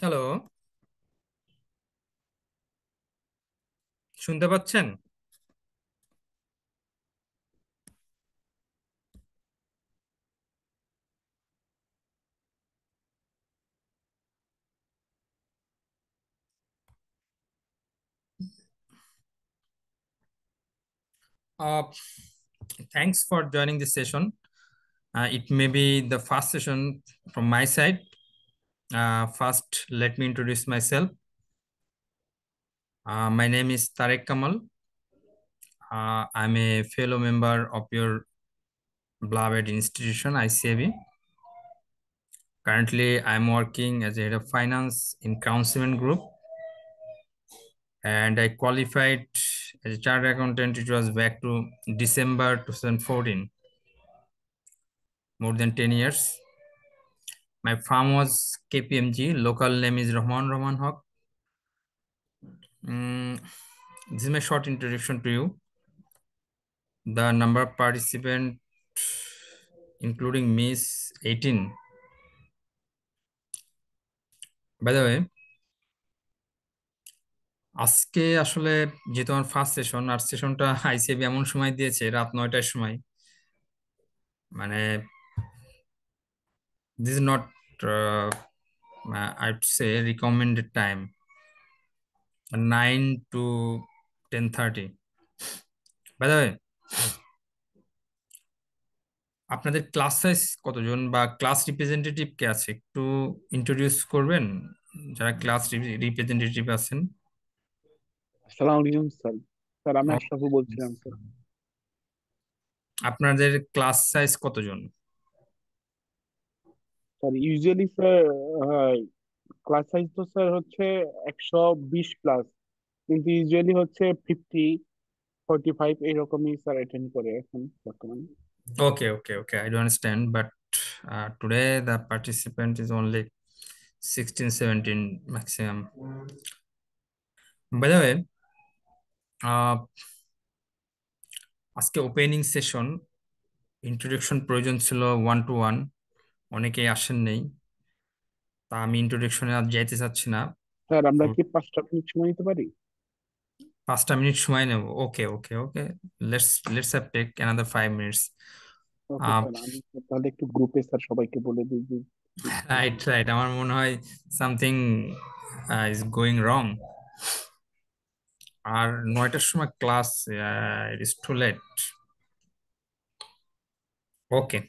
Hello, শুনতে পাচ্ছেন? Uh, Thanks for joining this session. It may be the first session from my side. First, let me introduce myself. My name is Tarek Kamal. I'm a fellow member of your beloved institution, ICAB. Currently, I'm working as a head of finance in Crown Cement Group, and I qualified as a chartered accountant. It was back to December 2014, more than 10 years. My farm was KPMG. Local name is Rahman Haq. Mm, this is my short introduction to you. The number of participant, including me, is 18. By the way, আজকে আসলে যেহেতু আমার first session আর সেশনটা ICAB এমন সময় দিয়েছে রাত 9টার সময়, মানে this is not I'd say recommended time, 9 to 10:30. By the way, আপনাদের ক্লাস সাইজ কতজন বা ক্লাস রিপ্রেজেন্টেটিভ কে আছে একটু ইন্ট্রোডিউস করবেন, যারা ক্লাস রিপ্রেজেন্টেটিভ আছেন? আসসালামু আলাইকুম স্যার। স্যার আমি ও, আশরাফুল বলছিলাম স্যার। আপনাদের ক্লাস সাইজ কতজন? Sir usually sir class size তো স্যার হচ্ছে 120 প্লাস, কিন্তু ইউজুয়ালি হচ্ছে 50, 45 এইরকমই স্যার অ্যাটেন্ড করে এখন বর্তমানে। Okay okay okay, I do understand, but today the participant is only 16-17 maximum. By the way, আজকে ওপেনিং সেশন, ইন্ট্রোডাকশন প্রয়োজন ছিল 1-to-1, অনেকেই আসেন নেই, তা আমি ইন্ট্রোডাকশনে আর যাইতে চাচ্ছি না। স্যার আমরা কি 5টা মিনিট সময় নিতে পারি? 5টা মিনিট সময় নেব? Okay okay okay, let's have take another 5 minutes. Okay sir, আমি তাহলে একটু গ্রুপে স্যার সবাইকে বলে দিই যে রাইট রাইট, আমার মনে হয় সামথিং ইজ গোয়িং রং। আর 9টার সময় class, it is too late. Okay.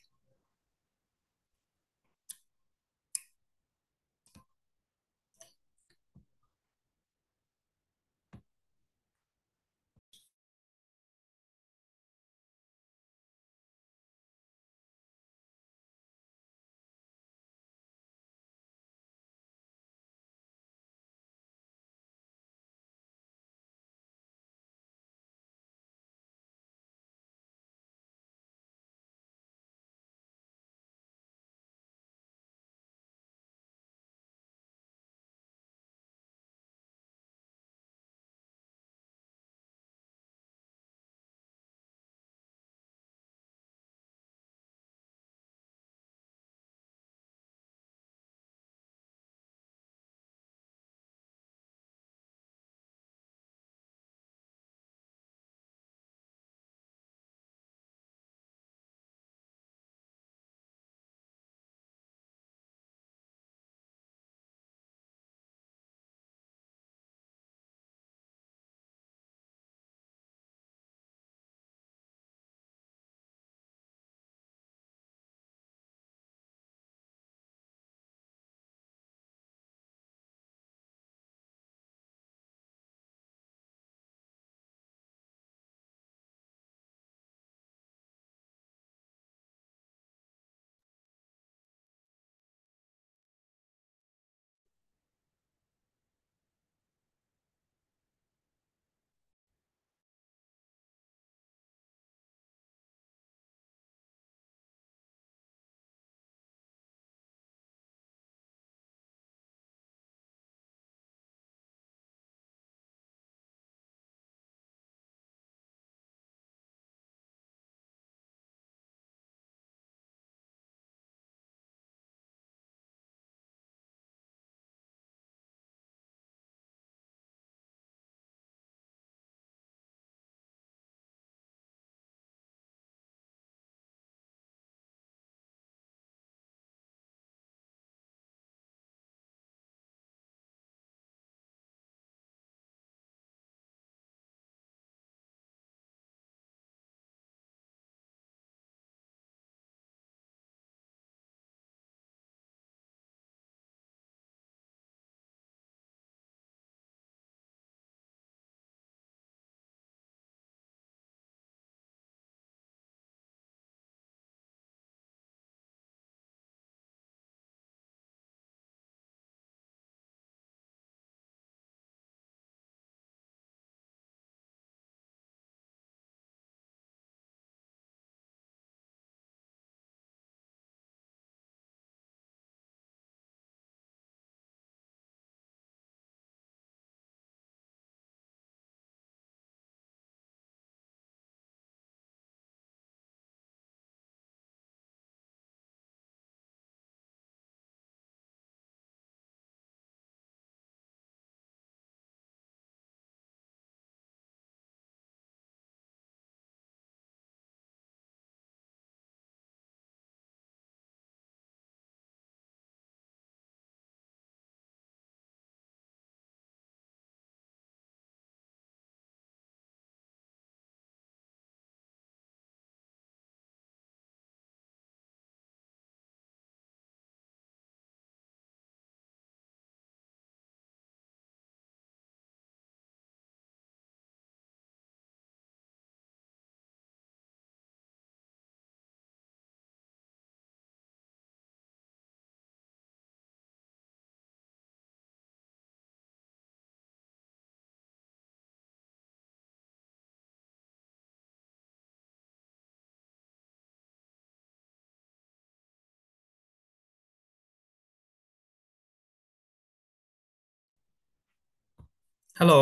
Hello,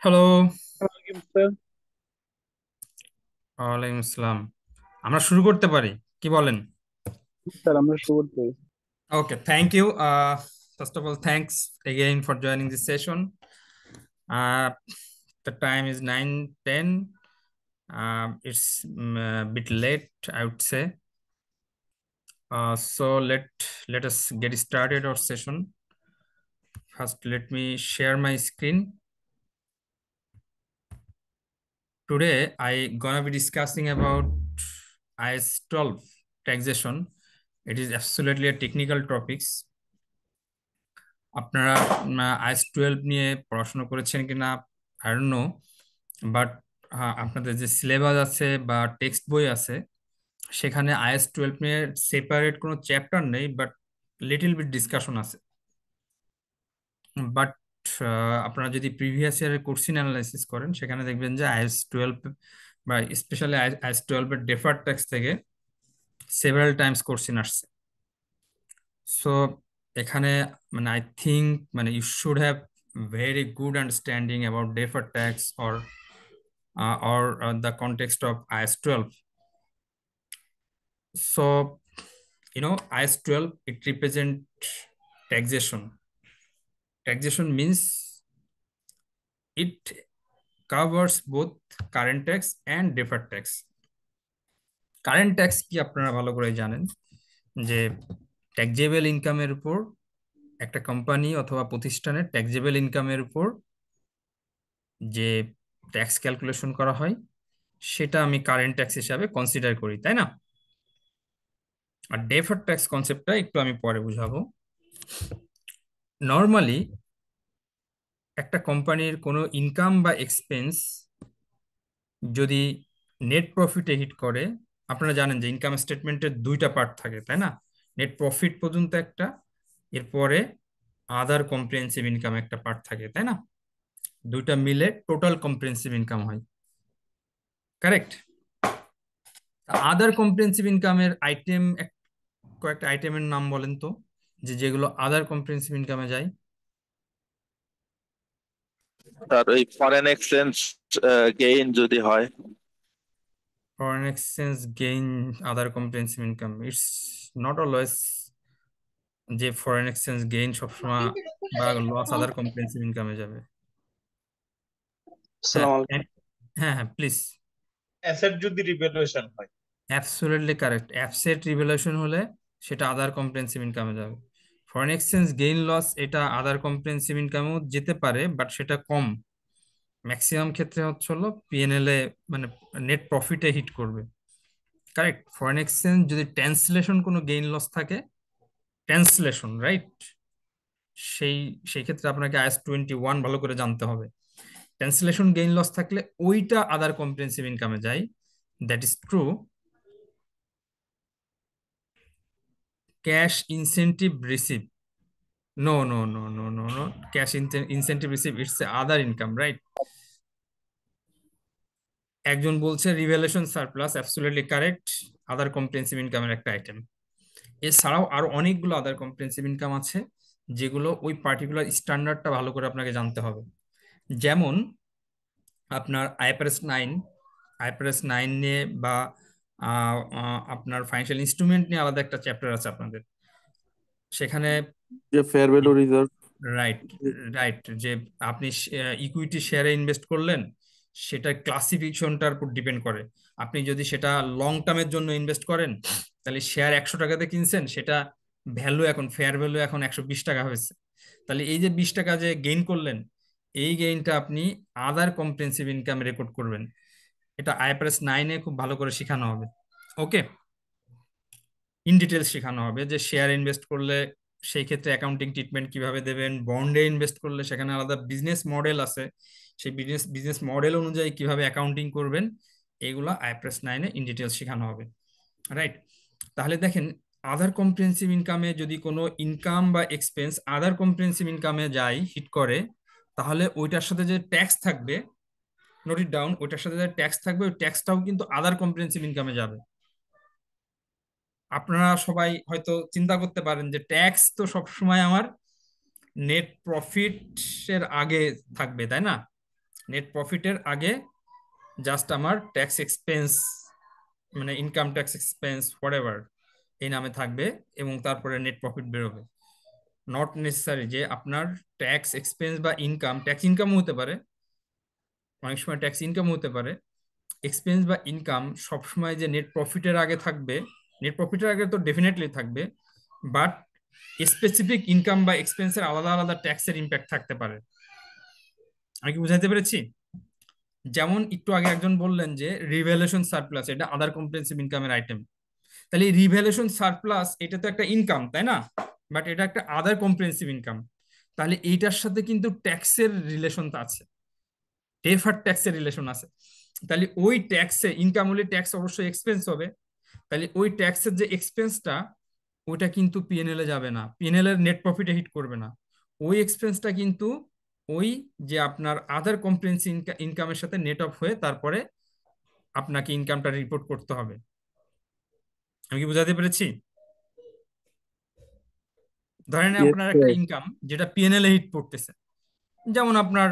hello. ওয়ালাইকুম স্যার। ওয়ালাইকুম আসসালাম। আমরা শুরু করতে পারি, কি বলেন? স্যার আমরা শুরু করি। Okay, thank you. First of all, thanks again for joining this session. The time is 9:10. It's a bit late, I would say. So let us get started our session. First, let me share my screen. Today, I gonna be discussing about IS 12 taxation. It is absolutely a technical topics. আপনারা is 12 নিয়ে পড়াশোনা করেছেন কিনা I don't know, but আপনাদের যে syllabus আছে বা text বই আছে সেখানে আইএস 12 নিয়ে সেপারেট কোনো চ্যাপ্টার নেই, বাট লিটল বিট ডিসকাশন আছে। বাট আপনারা যদি প্রিভিয়াস ইয়ারের কোশ্চেন অ্যানালাইসিস করেন সেখানে দেখবেন যে আইএস 12 বা স্পেশালি আইএস 12 এর ডেফার্ড ট্যাক্স থেকে সেভারাল টাইমস কোশ্চেন আসছে। সো এখানে মানে আই থিঙ্ক মানে you should have very good understanding about deferred tax or the context of IS 12. So, IS 12, it represent taxation. Taxation means it covers both current tax and deferred tax. Current tax কি আপনারা ভালো করে জানেন যে taxable ইনকামের উপর একটা company অথবা প্রতিষ্ঠানের ট্যাক্সেবল ইনকামের উপর যে ট্যাক্স ক্যালকুলেশন করা হয় সেটা আমি কারেন্ট ট্যাক্স হিসাবে কনসিডার করি, তাই না? আর ডেফার্ড ট্যাক্স কনসেপ্টটা একটু আমি পরে বুঝাবো। নর্মালি একটা কোম্পানির কোনো ইনকাম বা এক্সপেন্স যদি নেট প্রফিটে হিট করে, আপনারা জানেন যে ইনকাম স্টেটমেন্টের দুইটা পার্ট থাকে, তাই না? নেট প্রফিট পর্যন্ত একটা, এরপরে আদার কম্প্রিহেনসিভ ইনকাম একটা পার্ট থাকে, তাই না? দুইটা মিলে টোটাল কম্প্রিহেনসিভ ইনকাম হয়, কারেক্ট? আদার কম্প্রিহেনসিভ ইনকামের আইটেম, কয়েকটা আইটেমের নাম বলেন তো, যেগুলো আদার কম্প্রিহেনসিভ ইনকামে যায়। তার ওই ফরেন এক্সচেঞ্জ গেইন যদি হয়। Foreign exchange gain, other comprehensive income, it's not always যে ফরেন এক্সচেঞ্জ গেইন সবসময় বা লস আদার কম্প্রিহেনসিভ ইনকামে যাবে। হ্যাঁ, আসসালামু আলাইকুম। হ্যাঁ, হ্যাঁ, প্লিজ। অ্যাসেট যদি রিভ্যালুয়েশন হয়, অ্যাবসলিউটলি কারেক্ট। অ্যাপসেট রিভ্যালুয়েশন হলে সেটা আদার কম্প্রিহেনসিভ ইনকামে যাবে। ফরেন এক্সচেঞ্জ গেইন লস এটা আদার কম্প্রিহেনসিভ ইনকামেও যেতে পারে, বাট সেটা কম। ম্যাক্সিমাম ক্ষেত্রে হচ্ছে হলো পিএনএল এ মানে নেট প্রফিটে হিট করবে, কারেক্ট? ফরেন এক্সচেঞ্জ যদি ট্রান্সলেশন কোনো গেইন লস থাকে, ট্রান্সলেশন, রাইট, সেই সেই ক্ষেত্রে আপনাকে আইএস 21 ভালো করে জানতে হবে। ট্রান্সলেশন গেইন লস থাকলে ওইটা আদার কম্প্রিহেনসিভ ইনকামে যায়, that is true. Cash incentive receive, no no no no no no, cash incentive receive it's other income, right? একজন বলছে revaluation surplus, absolutely correct, other comprehensive ইনকামের একটা আইটেম। এছাড়াও আরো অনেকগুলো আদার কম্প্রিহেনসিভ ইনকাম আছে যেগুলো ওই পার্টিকুলার স্ট্যান্ডার্ডটা ভালো করে আপনাকে জানতে হবে। যেমন আপনার আইফারএস 9 নিয়ে বা আপনার ফাইন্যান্সিয়াল ইনস্ট্রুমেন্ট নিয়ে আলাদা একটা চ্যাপ্টার আছে আপনাদের, সেখানে যে fair value reserve. Right, right, যে আপনি ইকুইটি শেয়ারে ইনভেস্ট করলেন সেটা ক্লাসিফিকেশনটার উপর ডিপেন্ড করে। আপনি যদি সেটা লং টার্মের জন্য ইনভেস্ট করেন তাহলে শেয়ার 100 টাকাতে কিনছেন, সেটা ভ্যালু এখন ফেয়ার ভ্যালু এখন 120 টাকা হয়েছে, তাহলে এই যে 20 টাকা যে গেইন করলেন এই গেইনটা আপনি আদার কম্প্রিহেনসিভ ইনকাম রেকর্ড করবেন। এটা আইফারএস 9-এ খুব ভালো করে শেখানো হবে। ওকে, ইন ডিটেলস শেখানো হবে যে শেয়ার ইনভেস্ট করলে সেই ক্ষেত্রে অ্যাকাউন্টিং ট্রিটমেন্ট কিভাবে দেবেন, বন্ডে ইনভেস্ট করলে সেখানে আলাদা বিজনেস মডেল আছে, সেই বিজনেস মডেল অনুযায়ী কিভাবে অ্যাকাউন্টিং করবেন, এগুলো আইফারএস 9-এ ইন ডিটেলস শেখানো হবে, রাইট? তাহলে দেখেন, আদার কম্প্রিহেনসিভ ইনকামে যদি কোনো ইনকাম বা এক্সপেন্স আদার কম্প্রিহেনসিভ ইনকামে যায়, হিট করে, তাহলে ওইটার সাথে যে ট্যাক্স থাকবে, নোট ইট ডাউন, ওইটার সাথে যে ট্যাক্স থাকবে ওই ট্যাক্সটাও কিন্তু আদার কম্প্রিহেনসিভ ইনকামে যাবে। আপনারা সবাই হয়তো চিন্তা করতে পারেন যে ট্যাক্স তো সবসময় আমার নেট প্রফিটের আগে থাকবে, তাই না? নেট প্রফিটের আগে জাস্ট আমার ট্যাক্স এক্সপেন্স, মানে ইনকাম ট্যাক্স এক্সপেন্স হোয়াটএভার এই নামে থাকবে, এবং তারপরে নেট প্রফিট বেরোবে। নট নেসেসারি যে আপনার ট্যাক্স এক্সপেন্স বা ইনকাম, ট্যাক্স ইনকাম হতে পারে, অনেক সময় ট্যাক্স ইনকাম হতে পারে, এক্সপেন্স বা ইনকাম সবসময় যে নেট প্রফিটের আগে থাকবে, নেট প্রফিটের আগে তো ডেফিনেটলি থাকবে, বাট স্পেসিফিক ইনকাম বা এক্সপেন্সের আলাদা আলাদা ট্যাক্সের ইম্প্যাক্ট থাকতে পারে। আমি কি বুঝাইতে পেরেছি? যেমন একটু আগে একজন বললেন যে রিভ্যালুয়েশন সারপ্লাস এটা আদার কম্প্রিহেনসিভ ইনকামের আইটেম, তাহলে এই রিভ্যালুয়েশন সারপ্লাস এটা তো একটা ইনকাম, তাই না? বাট এটা একটা আদার কম্প্রিহেনসিভ ইনকাম, তাহলে এইটার সাথে কিন্তু ট্যাক্সের রিলেশন আছে, ডেফার্ড ট্যাক্সের রিলেশন আছে। তাহলে ওই ট্যাক্সে ইনকাম হলে ট্যাক্স অবশ্যই এক্সপেন্স হবে, তাহলে ওই ট্যাক্সের যে এক্সপেন্সটা ওইটা কিন্তু পিএনএল এ যাবে না, পিএনএল এর নেট প্রফিটে হিট করবে না, ওই এক্সপেন্সটা কিন্তু ওই যে আপনার আদার কম্প্রিহেনসিভ ইনকামের সাথে নেট অফ হয়ে তারপরে আপনাকে ইনকামটা রিপোর্ট করতে হবে। আমি কি বুঝাতে পেরেছি? ধরেন ইয়েস আপনার একটা স্যার। ইনকাম যেটা পিএনএল এ হিট পড়তেছে, যেমন আপনার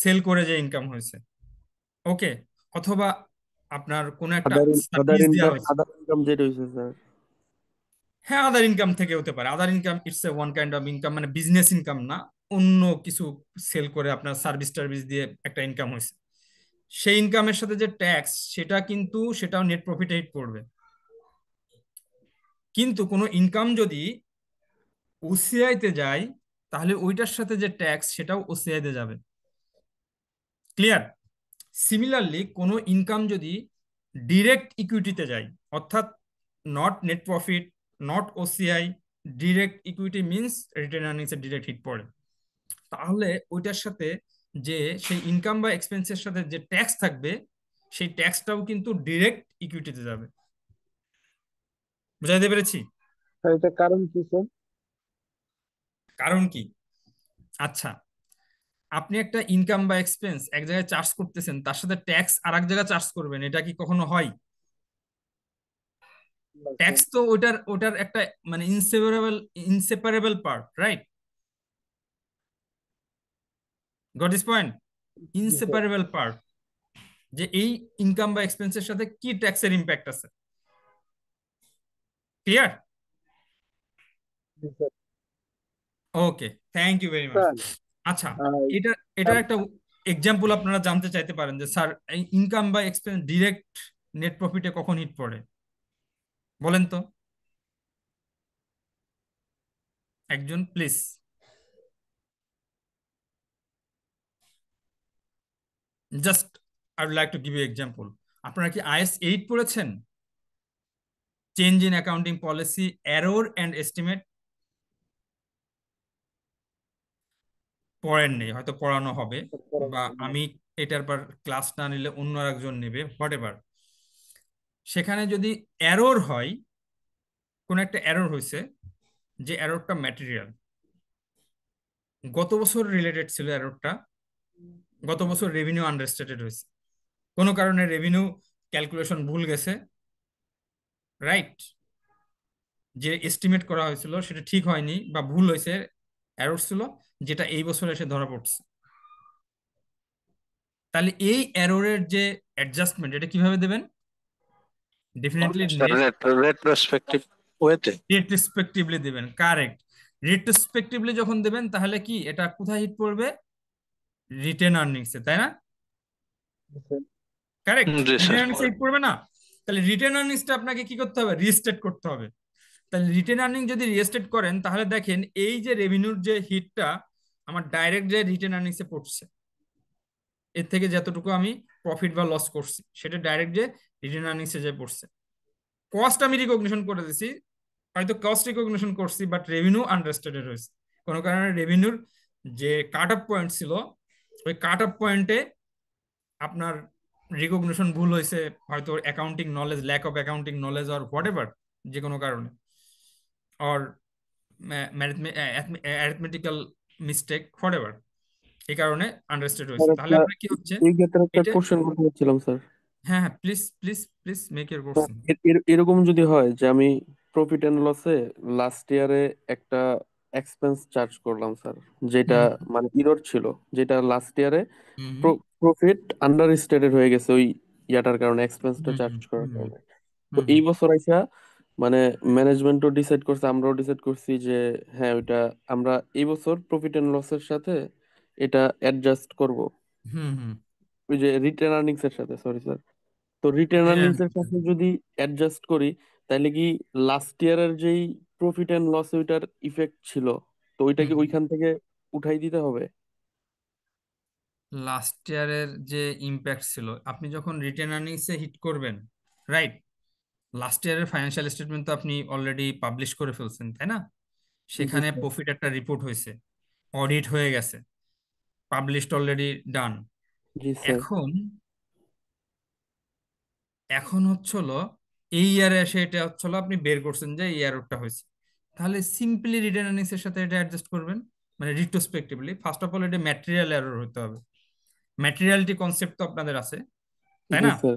সেল করে যে ইনকাম হয়েছে, ওকে, অথবা আপনার কোনো একটা আদার আদার সার্ভিস দেওয়া ইনকাম, হয়েছে। আদার ইনকাম যেটা হয়েছে স্যার। হ্যাঁ, আদার ইনকাম থেকে হতে পারে, আদার income it's a one kind of income, মানে বিজনেস ইনকাম না, অন্য কিছু সেল করে আপনার সার্ভিস টার্ভিস দিয়ে একটা ইনকাম হয়েছে, সেই ইনকামের সাথে যে ট্যাক্স সেটা কিন্তু সেটাও নেট প্রফিটে হিট পড়বে। কিন্তু কোনো ইনকাম যদি ওসিআই তে যায় তাহলে ওইটার সাথে যে ট্যাক্স সেটাও ওসিআই তে যাবে। ক্লিয়ার? সিমিলারলি কোনো ইনকাম যদি ডিরেক্ট ইকুইটিতে যায়, অর্থাৎ not net profit, not OCI, direct equity means written earnings এর ডিরেক্ট হিট পড়ে, তাহলে ওইটার সাথে যে সেই ইনকাম বা এক্সপেন্সের সাথে যে ট্যাক্স থাকবে সেই ট্যাক্সটাও কিন্তু ডিরেক্ট ইকুইটিতে যাবে। বুঝাইতে পেরেছি? স্যার এটা কারণ কি স্যার? কারণ কি? আচ্ছা, আপনি একটা ইনকাম বা এক্সপেন্স এক জায়গায় চার্জ করতেছেন, তার সাথে ট্যাক্স আর এক জায়গায় চার্জ করবেন, এটা কি কখনো হয়? না স্যার। ট্যাক্স তো ওটার ওটার একটা মানে inseparable part, right? Got this point? G sir. Inseparable part, যে এই ইনকাম বা এক্সপেন্সের সাথে কি ট্যাক্সের ইম্প্যাক্ট আছে। ক্লিয়ার? জি sir. Okay, thank you very much. Sir আচ্ছা, আহ, এটা এটার একটা এক্সাম্পল আপনারা জানতে চাইতে পারেন যে স্যার এই ইনকাম বা এক্সপেন্স ডিরেক্ট নেট প্রফিটে কখন হিট পড়ে, বলেন তো একজন please. Just I would like to give you example. আপনারা কি আইএস 8 পড়েছেন? Change in accounting policy, error and estimate? পড়েননি, হয়তো পড়ানো হবে, বা আমি এটার পর ক্লাস না নিলে অন্য একজন নেবে, হোয়াট এভার। সেখানে যদি এরর হয়, কোন একটা এরর হয়েছে, যে এররটা ম্যাটেরিয়াল, গত বছর রিলেটেড ছিল এররটা, গত বছর রেভিনিউ আন্ডারস্টেটেড হয়েছে, কোনো কারণে রেভিনিউ ক্যালকুলেশন ভুল গেছে, রাইট? যে এস্টিমেট করা হয়েছিল সেটা ঠিক হয়নি বা ভুল হয়েছে, এরর ছিল, যেটা এই বছর এসে ধরা পড়ছে। তাহলে এই এররের যে অ্যাডজাস্টমেন্ট এটা কিভাবে দেবেন? ডেফিনেটলি রেট্রোস্পেক্টিভ ওয়েতে। রেট্রোস্পেক্টিভলি দেবেন, কারেক্ট। রেট্রোস্পেক্টিভলি যখন দেবেন তাহলে কি এটা কোথায় হিট পড়বে? রিটেন আর্নিংসে, তাই না? জি স্যার। কারেক্ট, জি রিটেন স্যার। আর্নিংসে হিট পড়বে না? তাহলে রিটেন আর্নিংসটা আপনাকে কি করতে হবে? রিস্টেট করতে হবে। তাহলে রিটেন আর্নিং যদি রিস্টেট করেন তাহলে দেখেন এই যে রেভিনিউর যে হিটটা আমার ডাইরেক্ট যে রিটেন আর্নিংসে পড়ছে, এর থেকে যতটুকু আমি প্রফিট বা লস করছি সেটা ডাইরেক্ট যে রিটেন আর্নিংসে যে পড়ছে। কস্ট আমি রিকগনিশন করে দিছি, হয়তো কস্ট রিকগনিশন করছি, বাট রেভিনিউ আন্ডারস্টেটেড হয়েছে, কোনো কারণে রেভিনিউর যে কাট অফ পয়েন্ট ছিল ওই কাট অফ পয়েন্টে আপনার রিকগনিশন ভুল হয়েছে, হয়তো accounting knowledge, lack of accounting knowledge, or whatever, যে কোনো কারণে, or arithmetical mistake, whatever, এই কারণে আন্ডারস্টেড স্যার হয়েছে। তাহলে একটা আপনার কি হচ্ছে এই ক্ষেত্রে একটা এটা? কোশ্চেন করতে চাচ্ছিলাম স্যার। হ্যাঁ হ্যাঁ, please please please make your sir, question. এরকম যদি হয় যে আমি প্রফিট এন্ড লসে লাস্ট ইয়ারে একটা এক্সপেন্স চার্জ করলাম স্যার, যেটা হুম মানে ইরর ছিল, যেটা লাস্ট ইয়ারে হুম প্রফিট আন্ডার স্টেটেড হয়ে গেছে ওই ইয়াটার কারণে, এক্সপেন্সটা হুম চার্জ করার হুম কারণে। তো হুম এই হুম বছর আইসা মানে ম্যানেজমেন্টও ডিসাইড করছে, আমরাও ডিসাইড করছি যে হ্যাঁ ওইটা আমরা এই বছর প্রফিট এন্ড লসের সাথে এটা অ্যাডজাস্ট করব, হুম হুম ওই যে রিটেন আর্নিংস এর সাথে, সরি স্যার। তো রিটেন আর্নিংস এর সাথে যদি অ্যাডজাস্ট করি, তাহলে কি লাস্ট ইয়ারের যেই প্রফিট এন্ড লস ওইটার ইফেক্ট ছিল, তো ওইটাকে ওইখান থেকে উঠাই দিতে হবে? লাস্ট ইয়ারের যে ইম্প্যাক্ট ছিল, আপনি যখন রিটেন আর্নিংসে হিট করবেন, রাইট? লাস্ট ইয়ারের ফাইন্যান্সিয়াল স্টেটমেন্ট তো আপনি অলরেডি পাবলিশ করে ফেলছেন, তাই না? জি সেখানে স্যার। প্রফিট একটা রিপোর্ট হয়েছে, অডিট হয়ে গেছে, পাবলিশড অলরেডি, ডান। জি স্যার। এখন এখন হচ্ছিল এই ইয়ারে এসে এটা হচ্ছিল আপনি বের করছেন যে এই ইয়ারটা হয়েছে, তাহলে সিম্পলি রিটেন আর্নিংস এর সাথে এটা অ্যাডজাস্ট করবেন, মানে রিট্রোস্পেক্টিভলি। ফার্স্ট অফ অল এটা ম্যাটেরিয়াল এরর হতে হবে। ম্যাটেরিয়ালিটি কনসেপ্ট তো আপনাদের আছে, তাই জি না? স্যার।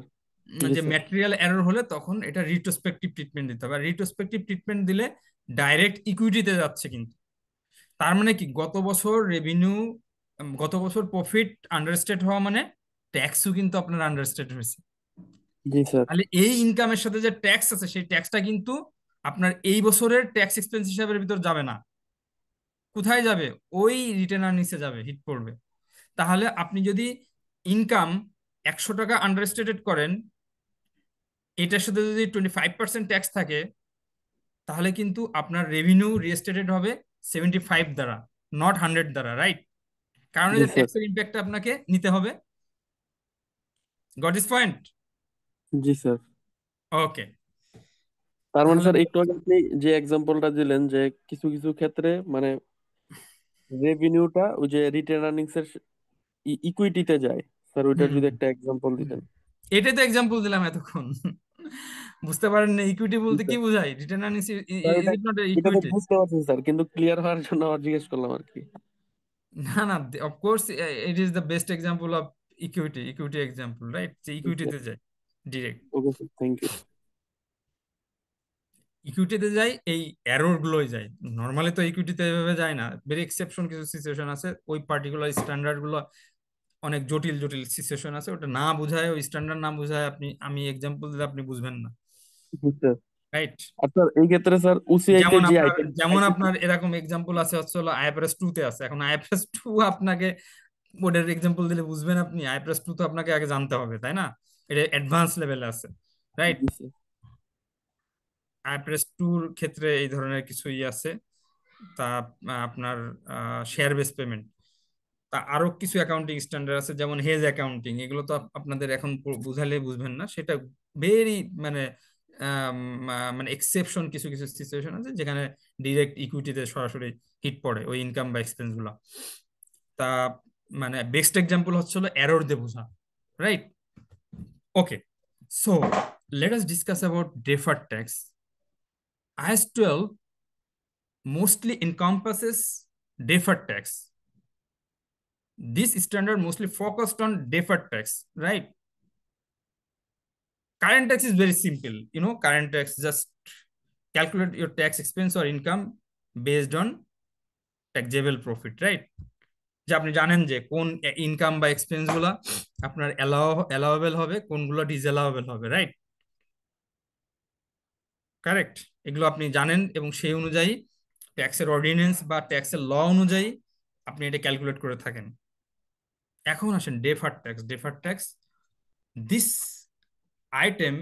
জি যে স্যার। ম্যাটেরিয়াল এরর হলে তখন এটা রিট্রোস্পেক্টিভ ট্রিটমেন্ট দিতে হবে। আর রিট্রোস্পেক্টিভ ট্রিটমেন্ট দিলে ডাইরেক্ট ইকুইটিতে যাচ্ছে কিন্তু। তার মানে কি, গত বছর রেভিনিউ, গত বছর প্রফিট আন্ডারস্টেট হওয়া মানে ট্যাক্সও কিন্তু আপনার আন্ডারস্টেট হয়েছে। জি স্যার। তাহলে এই ইনকামের সাথে যে ট্যাক্স আছে সেই ট্যাক্সটা কিন্তু আপনার এই বছরের ট্যাক্স এক্সপেন্স হিসাবের ভিতর যাবে না। কোথায় যাবে? ওই রিটেনার নিচে যাবে, হিট করবে। তাহলে আপনি যদি ইনকাম 100 টাকা আন্ডারস্টেটেড করেন, এটার সাথে যদি 25% ট্যাক্স থাকে, তাহলে কিন্তু আপনার রেভিনিউ রিএস্টেটেড হবে 75 দ্বারা, নট 100 দ্বারা, রাইট? কারণ এই জি যে স্যার। ট্যাক্সের ইম্প্যাক্টটা আপনাকে নিতে হবে। গট ইস পয়েন্ট? জি স্যার। ওকে। তার মানে তাহলে স্যার একটু আগে আপনি যে এক্সাম্পলটা দিলেন যে কিছু কিছু ক্ষেত্রে মানে রেভিনিউটা ওই যে রিটেন আর্নিংস এর ইকুইটিতে যায়, স্যার ওইটার হুম যদি একটা এক্সাম্পল হুম, দিতেন। এটাই তো এক্সাম্পল দিলাম এতক্ষণ। বুঝতে পারেন না ইকুইটি জি বলতে কি স্যার। বোঝায়? রিটার্ন আর্নিংস স্যার ইজ ওটা, ইট নট এটা তো ইকুইটি? বুঝতে পারছি স্যার, কিন্তু ক্লিয়ার হওয়ার জন্য আবার জিজ্ঞেস করলাম আর কি। না না, of course it is the best example of equity, equity example, right? যে জি স্যার। ইকুইটিতে যায় direct. Okay sir, thank you. ইকুইটিতে যায়, এই এরর গুলোই যায়। নর্মালি তো ইকুইটিতে এভাবে যায় না, ভেরি এক্সেপশন কিছু সিচুয়েশন আছে, ওই পার্টিকুলার স্ট্যান্ডার্ড গুলো অনেক জটিল জটিল সিচুয়েশন আছে, ওটা না বুঝায়, ওই স্ট্যান্ডার্ড না বুঝায় আপনি, আমি এক্সাম্পল দিলে আপনি বুঝবেন না, জি স্যার। রাইট? আর স্যার এই ক্ষেত্রে স্যার ওসিআই তে যেমন যে আপনার আইটেম যেমন আইটেম। আপনার এরকম এক্সাম্পল আছে হচ্ছে হলো আইএফআরএস 2 তে আছে। এখন আইএফআরএস 2 আপনাকে ওটার এক্সাম্পল দিলে বুঝবেন আপনি? আইএফআরএস 2 তো আপনাকে আগে জানতে হবে, তাই না? এটা অ্যাডভান্স লেভেলে আছে, রাইট? জি স্যার। আইএফআরএস 2 এর ক্ষেত্রে এই ধরনের কিছু আছে। তা আপনার শেয়ার বেস পেমেন্ট, তা আরো কিছু অ্যাকাউন্টিং স্ট্যান্ডার্ড আছে, যেমন হেজ অ্যাকাউন্টিং। এগুলো তো আপনাদের এখন বুঝালে বুঝবেন না, সেটা ভেরি মানে মানে এক্সেপশন, কিছু কিছু সিচুয়েশন আছে যেখানে ডিরেক্ট ইকুইটিতে সরাসরি হিট পড়ে ওই ইনকাম বা এক্সপেন্স গুলা। তা মানে বেস্ট এক্সাম্পল হচ্ছে হলো এরর দিয়ে বোঝা, right? Okay, so let us discuss about deferred tax. IAS 12 mostly encompasses deferred tax. This standard mostly focused on deferred tax, right? Current tax is very simple. Current tax, just calculate your tax expense or income based on taxable profit, right? যে আপনি জানেন যে কোন income বা expense গুলা আপনার allowable হবে, কোনগুলো ডিসঅ্যালাওয়েবল হবে, রাইট? কারেক্ট। এগুলো আপনি জানেন এবং সেই অনুযায়ী ট্যাক্সের অর্ডিন্যান্স বা ট্যাক্সের ল অনুযায়ী আপনি এটা ক্যালকুলেট করে থাকেন। এখন আসেন deferred tax. Deferred tax, this item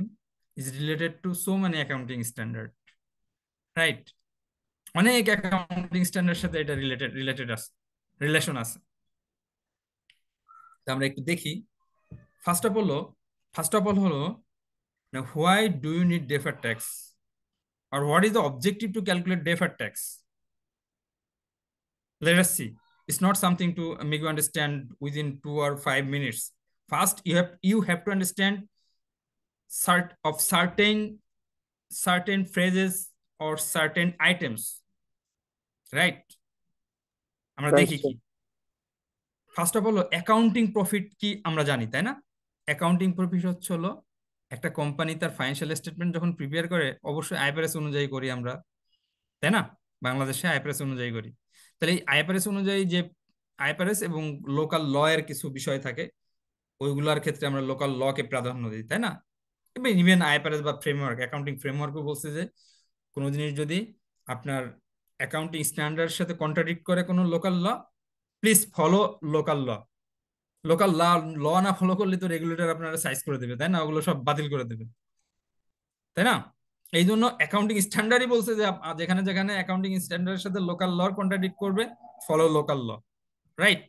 is related to so many accounting standard, right? অনেক অ্যাকাউন্টিং স্ট্যান্ডার্ডের সাথে এটা রিলেটেড আছে, রিলেশন আছে। তো আমরা একটু দেখি। ফার্স্ট অফ অল হলো, why do you need deferred tax, or what is the objective to calculate deferred tax? Let us see. It's not something to make you understand within 2 or 5 minutes. First, you have to understand certain phrases or certain items, right? আমরা right দেখি কি। Sir. First of all accounting profit কি আমরা জানি, তাই না? Accounting profit হচ্ছে হলো একটা কোম্পানি তার ফাইন্যান্সিয়াল স্টেটমেন্ট যখন প্রিপেয়ার করে, অবশ্যই আইএফআরএস অনুযায়ী করি আমরা, তাই না? বাংলাদেশে আইএফআরএস অনুযায়ী করি। তাহলে এই আইএফআরএস অনুযায়ী যে আইএফআরএস এবং লোকাল ল এর কিছু বিষয় থাকে, ওইগুলোর ক্ষেত্রে আমরা লোকাল ল কে প্রাধান্য দিই, তাই না? ইভেন আইএফআরএস বা ফ্রেমওয়ার্ক, অ্যাকাউন্টিং ফ্রেমওয়ার্কও বলছে যে কোনো জিনিস যদি আপনার অ্যাকাউন্টিং স্ট্যান্ডার্ডের সাথে কন্ট্রাডিক্ট করে কোনো local law, please follow local law. Local law না ফলো করলে তো রেগুলেটর আপনারা সাইজ করে দেবে, তাই না? ওগুলো সব বাতিল করে দেবে, তাই না? এই জন্য অ্যাকাউন্টিং স্ট্যান্ডার্ডই বলছে যে যেখানে যেখানে অ্যাকাউন্টিং স্ট্যান্ডার্ডের সাথে লোকাল ল কন্ট্রাডিক্ট করবে, ফলো লোকাল ল, রাইট?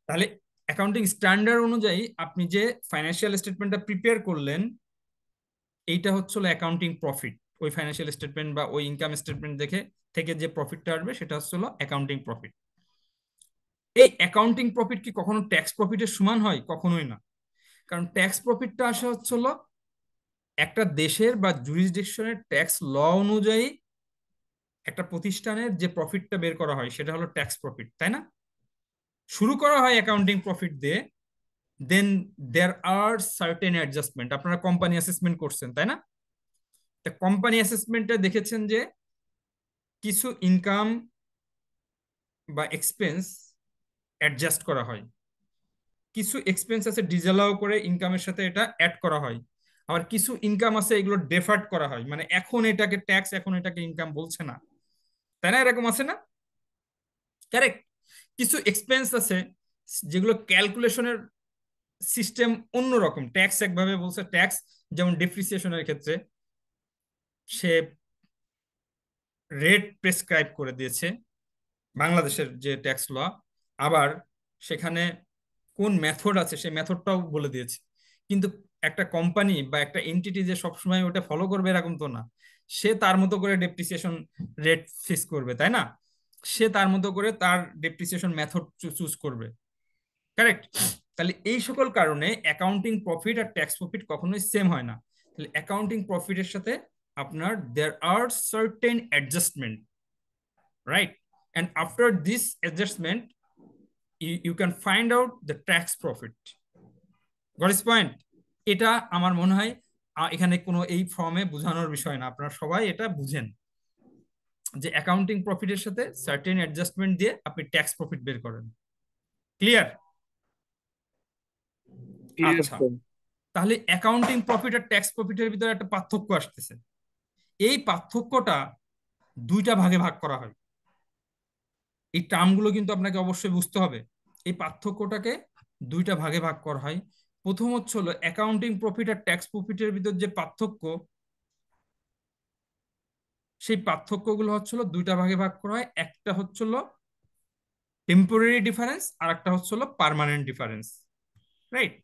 তাহলে অ্যাকাউন্টিং স্ট্যান্ডার্ড অনুযায়ী আপনি যে ফাইন্যান্সিয়াল স্টেটমেন্টটা প্রিপেয়ার করলেন, এইটা হচ্ছিল অ্যাকাউন্টিং প্রফিট। ওই ফাইন্যান্সিয়াল স্টেটমেন্ট বা ওই ইনকাম স্টেটমেন্ট দেখে থেকে যে প্রফিটটা আসবে সেটা হচ্ছিল অ্যাকাউন্টিং প্রফিট। এই অ্যাকাউন্টিং প্রফিট কি কখনো ট্যাক্স প্রফিটের সমান হয়? কখনোই না। কারণ ট্যাক্স প্রফিটটা আসে হচ্ছিল একটা দেশের বা জুরিসডিকশনের ট্যাক্স ল অনুযায়ী একটা প্রতিষ্ঠানের যে প্রফিটটা বের করা হয় সেটা হলো ট্যাক্স প্রফিট, তাই না? শুরু করা হয় অ্যাকাউন্টিং প্রফিট দিয়ে, দেন দেয়ার আর সার্টেন অ্যাডজাস্টমেন্ট। আপনারা কোম্পানি অ্যাসেসমেন্ট করছেন, তাই না? তা কোম্পানি অ্যাসেসমেন্টে দেখেছেন যে কিছু ইনকাম বা এক্সপেন্স অ্যাডজাস্ট করা হয়, কিছু এক্সপেন্স আছে ডিসঅ্যালাউ করে ইনকামের সাথে এটা অ্যাড করা হয়, আবার কিছু ইনকাম আছে এগুলো ডেফার্ড করা হয়, মানে এখন এটাকে ট্যাক্স, এখন এটাকে ইনকাম বলছে না, তাই না? এরকম আছে না? কারেক্ট। কিছু এক্সপেন্স আছে যেগুলো ক্যালকুলেশনের সিস্টেম অন্যরকম, ট্যাক্স একভাবে বলছে ট্যাক্স, যেমন ডেপ্রিসিয়েশনের ক্ষেত্রে সে রেট প্রেসক্রাইব করে দিয়েছে বাংলাদেশের যে ট্যাক্স ল, আবার সেখানে কোন মেথড আছে সেই মেথডটাও বলে দিয়েছে। কিন্তু একটা কোম্পানি বা একটা এন্টিটি যে সবসময় ওটা ফলো করবে এরকম তো না, সে তার মতো করে ডেপ্রিসিয়েশন রেট ফিক্স করবে, তাই না? সে তার মতো করে তার ডেপ্রিসিয়েশন মেথড চুজ করবে, কারেক্ট? তাহলে এই সকল কারণে অ্যাকাউন্টিং প্রফিট আর ট্যাক্স প্রফিট কখনোই সেম হয় না। তাহলে অ্যাকাউন্টিং প্রফিটের সাথে আপনার there are certain adjustment, right? and after this adjustment you can find out the tax profit. Got this point? এটা আমার মনে হয় এখানে কোনো এই ফর্মে বোঝানোর বিষয় না, আপনারা সবাই এটা বুঝেন যে অ্যাকাউন্টিং প্রফিটের সাথে সার্টেন অ্যাডজাস্টমেন্ট দিয়ে আপনি ট্যাক্স প্রফিট বের করেন। ক্লিয়ার? আচ্ছা, তাহলে অ্যাকাউন্টিং প্রফিট আর ট্যাক্স প্রফিটের ভিতরে একটা পার্থক্য আসতেছে। এই পার্থক্যটা দুইটা ভাগে ভাগ করা হয়। এই টার্মগুলো কিন্তু আপনাকে অবশ্যই বুঝতে হবে। এই পার্থক্যটাকে দুইটা ভাগে ভাগ করা হয়। প্রথম হচ্ছে হলো অ্যাকাউন্টিং প্রফিট আর ট্যাক্স প্রফিটের ভিতর যে পার্থক্য, সেই পার্থক্যগুলো হচ্ছে হলো দুইটা ভাগে ভাগ করা হয়। একটা হচ্ছে হলো টেম্পোরারি ডিফারেন্স আর একটা হচ্ছে হলো permanent difference, right?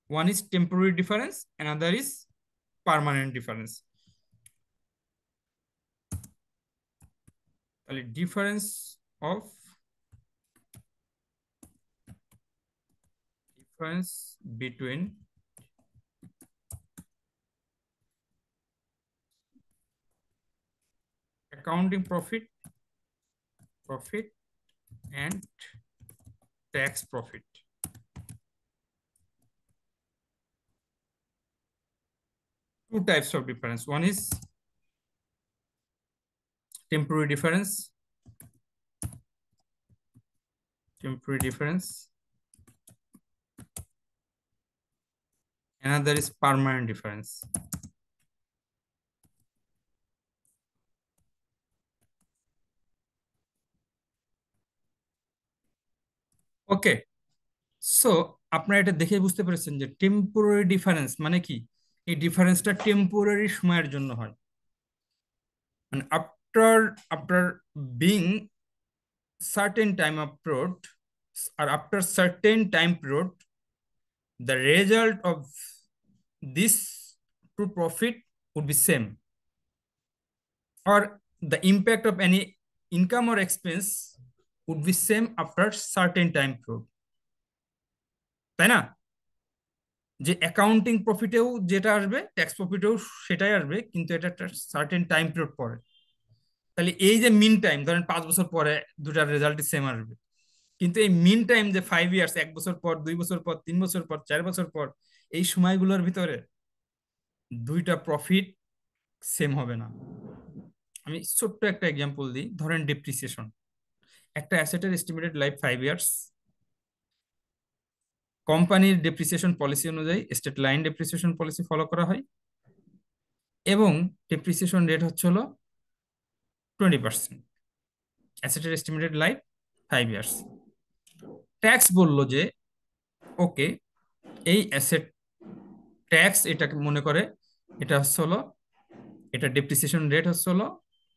One is temporary difference, another is permanent difference. তাহলে difference between accounting profit and tax profit. Two types of difference. One is temporary difference, another is permanent difference. Okay, so আপনারা এটা দেখে বুঝতে পেরেছেন যে temporary difference মানে কি? এই ডিফারেন্সটা টেম্পোরারি সময়ের জন্য হয়, মানে after being certain time abroad or after certain time period, the result of this true profit would be same, or the impact of any income or expense would be same after certain time period, তাই না? যে accounting প্রফিটেও যেটা আসবে tax প্রফিটেও সেটাই আসবে, কিন্তু এটা একটা সার্টেন টাইম পিরিয়ড পরে। তাহলে এই যে মিন টাইম, ধরেন 5 বছর পরে দুটার রেজাল্টই সেম আসবে, কিন্তু এই মিন টাইম যে 5 ইয়ার্স, 1 বছর পর, 2 বছর পর, 3 বছর পর, 4 বছর পর, এই সময়গুলোর ভিতরে দুইটা প্রফিট সেম হবে না, আমি ছোট্ট একটা এক্সাম্পল দিই, ধরেন ডেপ্রিসিয়েশন। একটা অ্যাসেটের এস্টিমেটেড লাইফ 5 ইয়ার্স। কোম্পানির ডেপ্রিসিয়েশন পলিসি অনুযায়ী state line depreciation policy follow করা হয়, এবং ডেপ্রিসিয়েশন রেট হচ্ছে হলো 20%। অ্যাসেটের এস্টিমেটেড লাইফ 5 ইয়ার্স। ট্যাক্স বলল যে ওকে, এই অ্যাসেট ট্যাক্স এটাকে মনে করে এটা হচ্ছে হলো, এটা ডেপ্রিসিয়েশন রেট হচ্ছে হলো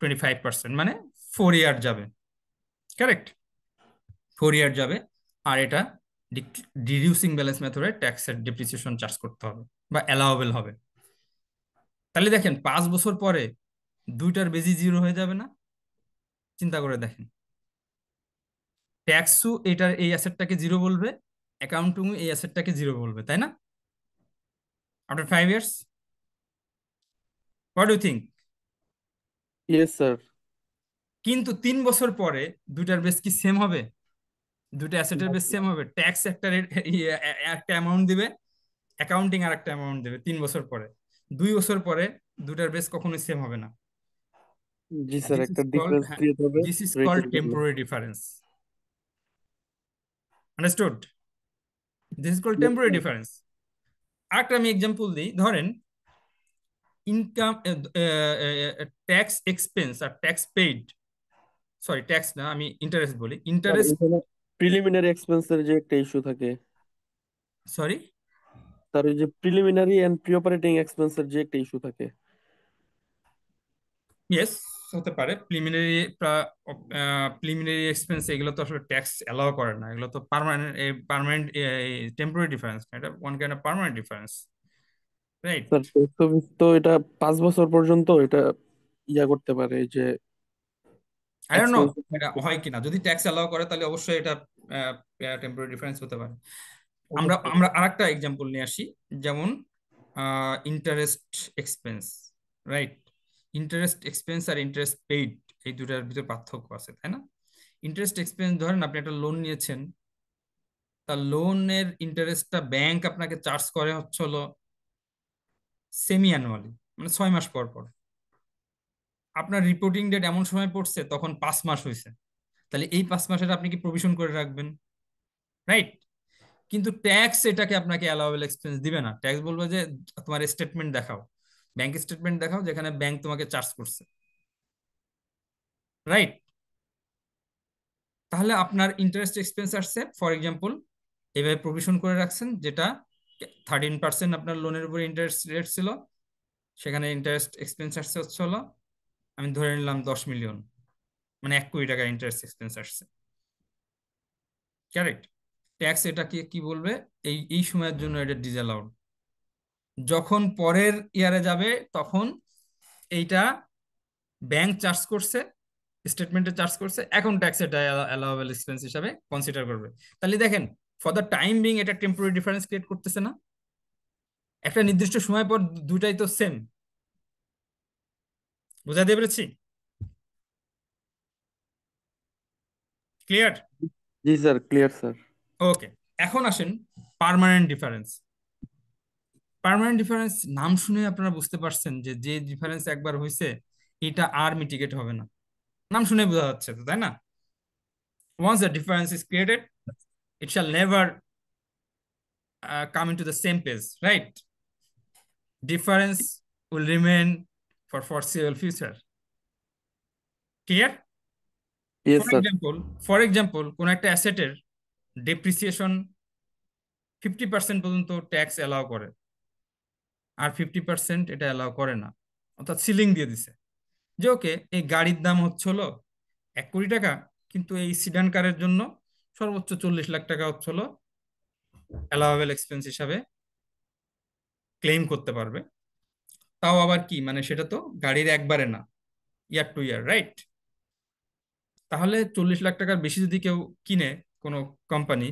25%, মানে 4 ইয়ার যাবে। কারেক্ট, 4 ইয়ার যাবে। আর এটা ডিডিউসিং ব্যালেন্স মেথডে ট্যাক্সের ডেপ্রিসিয়েশন চার্জ করতে হবে বা অ্যালাওয়েবল হবে। তাহলে দেখেন 5 বছর পরে দুইটার বেশি জিরো হয়ে যাবে না? চিন্তা করে দেখেন, ট্যাক্সও এটার এই অ্যাসেটটাকে জিরো বলবে, অ্যাকাউন্টিং এই অ্যাসেটটাকে জিরো বলবে, তাই না? After 5 years, what do think? Yes sir. কিন্তু 3 বছর পরে দুইটার বেস কি সেম হবে? দুইটা অ্যাসেটের বেস সেম হবে? ট্যাক্স একটা একটা অ্যামাউন্ট দিবে, অ্যাকাউন্টিং আর একটা অ্যামাউন্ট দেবে 3 বছর পরে। 2 বছর পরে দুটার বেস কখনোই সেম হবে না। জি স্যার, দিস একটা ইজ কল্ড ডিফারেন্স ক্রিয়েট হবে দিস ইজ কল্ড রেটের জন্য। Temporary difference. Understood? This is called Yes, temporary sir. Difference. আরেকটা আমি এক্সাম্পল দিই, ধরেন ইনকাম, ট্যাক্স এক্সপেন্স আর ট্যাক্স পেইড, সরি ট্যাক্স না, আমি ইন্টারেস্ট বলি, স্যার ইন্টারেস্ট, এখানে প্রিলিমিনারি এক্সপেন্সের যে একটা ইস্যু থাকে, সরি, তার ওই যে প্রিলিমিনারি এন্ড প্রি অপারেটিং এক্সপেন্সের যে একটা ইস্যু থাকে। ইয়েস, হতে পারে। প্রিলিমিনারি এক্সপেন্স এগুলো তো আসলে ট্যাক্স অ্যালাউ করে না, এগুলো তো পার্মানেন্ট পার্মানেন্ট টেম্পোরারি ডিফারেন্স, এটা one kind of permanent difference, right? Sir tax office তো এটা 5 বছর পর্যন্ত এটা ইয়া করতে পারে যে আই ডোন্ট নো এক্সপেন্স। এটা হয় কিনা, যদি ট্যাক্স অ্যালাউ করে তাহলে অবশ্যই এটা টেম্পোরারি ডিফারেন্স হতে পারে। আমরা আমরা আরেকটা এক্সাম্পল নিয়ে আসি, যেমন interest expense, right? Interest expense আর ইন্টারেস্ট পেইড, এই দুটার ভিতর পার্থক্য আছে, তাই না? ইন্টারেস্ট এক্সপেন্স, ধরেন আপনি একটা লোন নিয়েছেন, তার লোনের ইন্টারেস্টটা ব্যাংক আপনাকে চার্জ করে হচ্ছে হলো সেমি অ্যানুয়ালি, মানে 6 মাস পর পর। আপনার রিপোর্টিং ডেট এমন সময় পড়ছে তখন 5 মাস হয়েছে, তাহলে এই 5 মাসের আপনি কি প্রভিশন করে রাখবেন? রাইট? কিন্তু ট্যাক্স এটাকে আপনাকে অ্যালাউয়েবল এক্সপেন্স দিবে না। ট্যাক্স বলবে যে তোমার স্টেটমেন্ট দেখাও, ব্যাংক স্টেটমেন্ট দেখাও যেখানে ব্যাংক তোমাকে চার্জ করছে, রাইট? তাহলে আপনার ইন্টারেস্ট এক্সপেন্স আসছে, ফর এক্সাম্পল এভাবে প্রভিশন করে রাখছেন, যেটা 13% আপনার লোনের উপর ইন্টারেস্ট রেট ছিল, সেখানে ইন্টারেস্ট এক্সপেন্স আসছে হচ্ছে হলো, আমি ধরে নিলাম 10 মিলিয়ন, মানে 1 কোটি টাকা ইন্টারেস্ট এক্সপেন্স আসছে। কারেক্ট? ট্যাক্স এটাকে কি বলবে, এই এই সময়ের জন্য এটা ডিসঅ্যালাউড। যখন পরের ইয়ারে যাবে তখন এইটা ব্যাংক চার্জ করছে, স্টেটমেন্টে চার্জ করছে, এখন ট্যাক্স এটা অ্যালাউয়েবল এক্সপেন্স হিসাবে কনসিডার করবে। তাহলে দেখেন, ফর দ্য টাইম বিং এটা টেম্পোরারি ডিফারেন্স ক্রিয়েট করতেছে না? একটা নির্দিষ্ট সময় পর দুটাই তো সেম। বুঝাতে পেরেছি? ক্লিয়ার? জি স্যার, ক্লিয়ার স্যার। ওকে, এখন আসেন পার্মানেন্ট ডিফারেন্স। পার্মানেন্ট ডিফারেন্স নাম শুনে আপনারা বুঝতে পারছেন যে যে ডিফারেন্স একবার হয়েছে এটা আর মিটিগেট হবে না, নাম শুনে বোঝা যাচ্ছে তো, তাই না? Once the difference is created, it shall never come into the same page, right? Difference will remain for foreseeable future. Clear? Yes For sir. example, for example, কোন একটা অ্যাসেটের ডেপ্রিসিয়েশন 50% পর্যন্ত ট্যাক্স অ্যালাউ করে, আর 50% এটা অ্যালাউ করে না, অর্থাৎ ceiling দিয়ে দিছে যে ওকে, এই গাড়ির দাম হচ্ছে হলো 1 কোটি টাকা, কিন্তু এই সিডান কারের জন্য সর্বোচ্চ 40 লাখ টাকা হচ্ছে হলো অ্যালাউয়েবল এক্সপেন্স হিসাবে ক্লেম করতে পারবে। তাও আবার কি, মানে সেটা তো গাড়ির একবারে না, ইয়ার টু ইয়ার, রাইট? তাহলে 40 লাখ টাকার বেশি যদি কেউ কিনে কোনো কোম্পানি,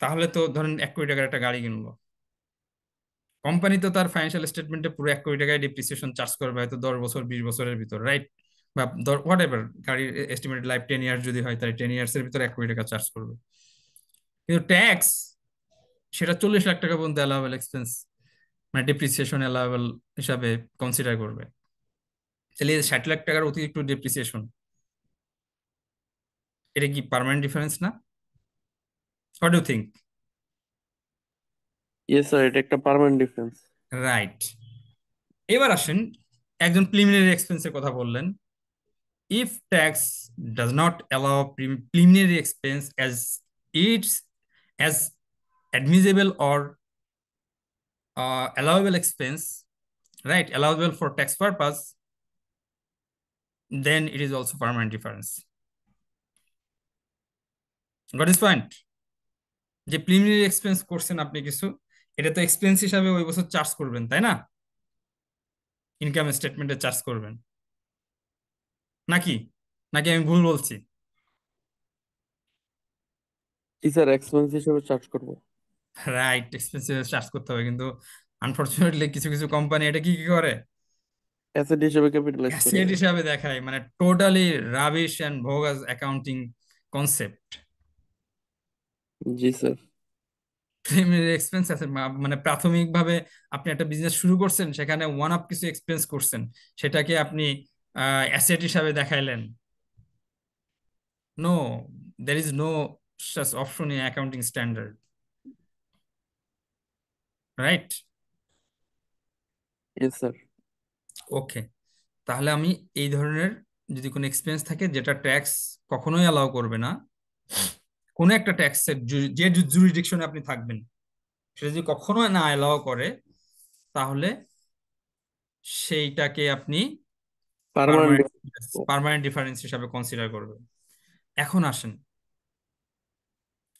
তাহলে তো ধরেন 1 কোটি টাকার একটা গাড়ি কিনলো, কোম্পানি তো তার ফাইন্যান্সিয়াল স্টেটমেন্টে পুরো 1 কোটি টাকায় ডিপ্রিসিয়েশন চার্জ করবে হয়তো 10 বছর 20 বছরের ভিতর, রাইট? বা হোয়াট এভার গাড়ির এস্টিমেটেড লাইফ 10 ইয়ার্স যদি হয়, তাই 10 ইয়ার্স এর ভিতরে 1 কোটি টাকা চার্জ করবে। কিন্তু ট্যাক্স সেটা 40 লাখ টাকা পর্যন্ত অ্যালাউয়েবল এক্সপেন্স, মানে ডিপ্রিসিয়েশন অ্যালাউয়েবল হিসাবে কনসিডার করবে। তাহলে 60 লাখ টাকার অতিরিক্ত ডেপ্রিসিয়েশন, এটা কি পার্মানেন্ট ডিফারেন্স না? What do think? Yes sir, এটা একটা পার্মানেন্ট ডিফারেন্স। রাইট। এবার আসেন, একজন প্রিলিমিনারি এক্সপেন্সের কথা বললেন। If tax does not allow preliminary expense as admissible or allowable expense, right, allowable for tax purpose, then it is also permanent difference. Got this point? যে preliminary expense করছেন আপনি কিছু, এটা তো এক্সপেন্স হিসাবে ওই বছর চার্জ করবেন, তাই না? ইনকাম স্টেটমেন্টে চার্জ করবেন নাকি? নাকি আমি ভুল বলছি? জি স্যার, এক্সপেন্স হিসেবে চার্জ করবো। রাইট, এক্সপেন্স চার্জ করতে হবে, কিন্তু আনফরচুনেটলি কিছু কিছু কোম্পানি এটা কি কি করে, অ্যাসেট হিসেবে ক্যাপিটালাইজ করে অ্যাসেট দেয়। হিসাবে দেখায়, মানে totally rubbish and bogus accounting concept. জি স্যার। প্রিলিমিনারি এক্সপেন্স আছে, মানে প্রাথমিকভাবে আপনি একটা বিজনেস শুরু করছেন, সেখানে ওয়ান অফ কিছু এক্সপেন্স করছেন, সেটাকে আপনি অ্যাসেট হিসাবে দেখাইলেন। No, there is no such option in accounting standard, right? Yes sir. Okay, তাহলে আমি এই ধরনের যদি কোনো এক্সপেন্স থাকে যেটা ট্যাক্স কখনোই অ্যালাউ করবে না, কোনো একটা ট্যাক্সের যে জুরিডিকশনে আপনি থাকবেন সেটা যদি কখনো না অ্যালাউ করে, তাহলে সেইটাকে আপনি পার্মানেন্ট। পার্মানেন্ট ডিফারেন্স হিসাবে কনসিডার করবেন। এখন আসেন,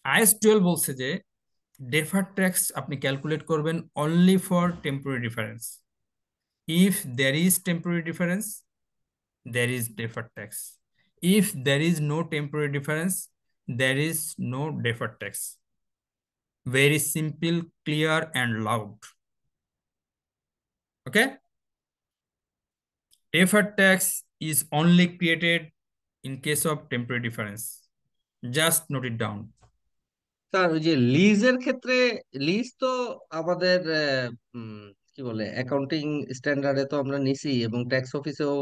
IAS 12 বলছে যে ডেফার্ড ট্যাক্স আপনি ক্যালকুলেট করবেন only for temporary difference. If there is temporary difference, there is deferred tax. If there is no temporary difference, there is no deferred tax. Very simple, clear, and loud. Okay? Deferred tax is only created in case of temporary difference. Just note it down. Sir ওই যে লিজের ক্ষেত্রে, lease তো আমাদের কি বলে accounting স্ট্যান্ডার্ডে তো আমরা নিছি, এবং ট্যাক্স অফিসেও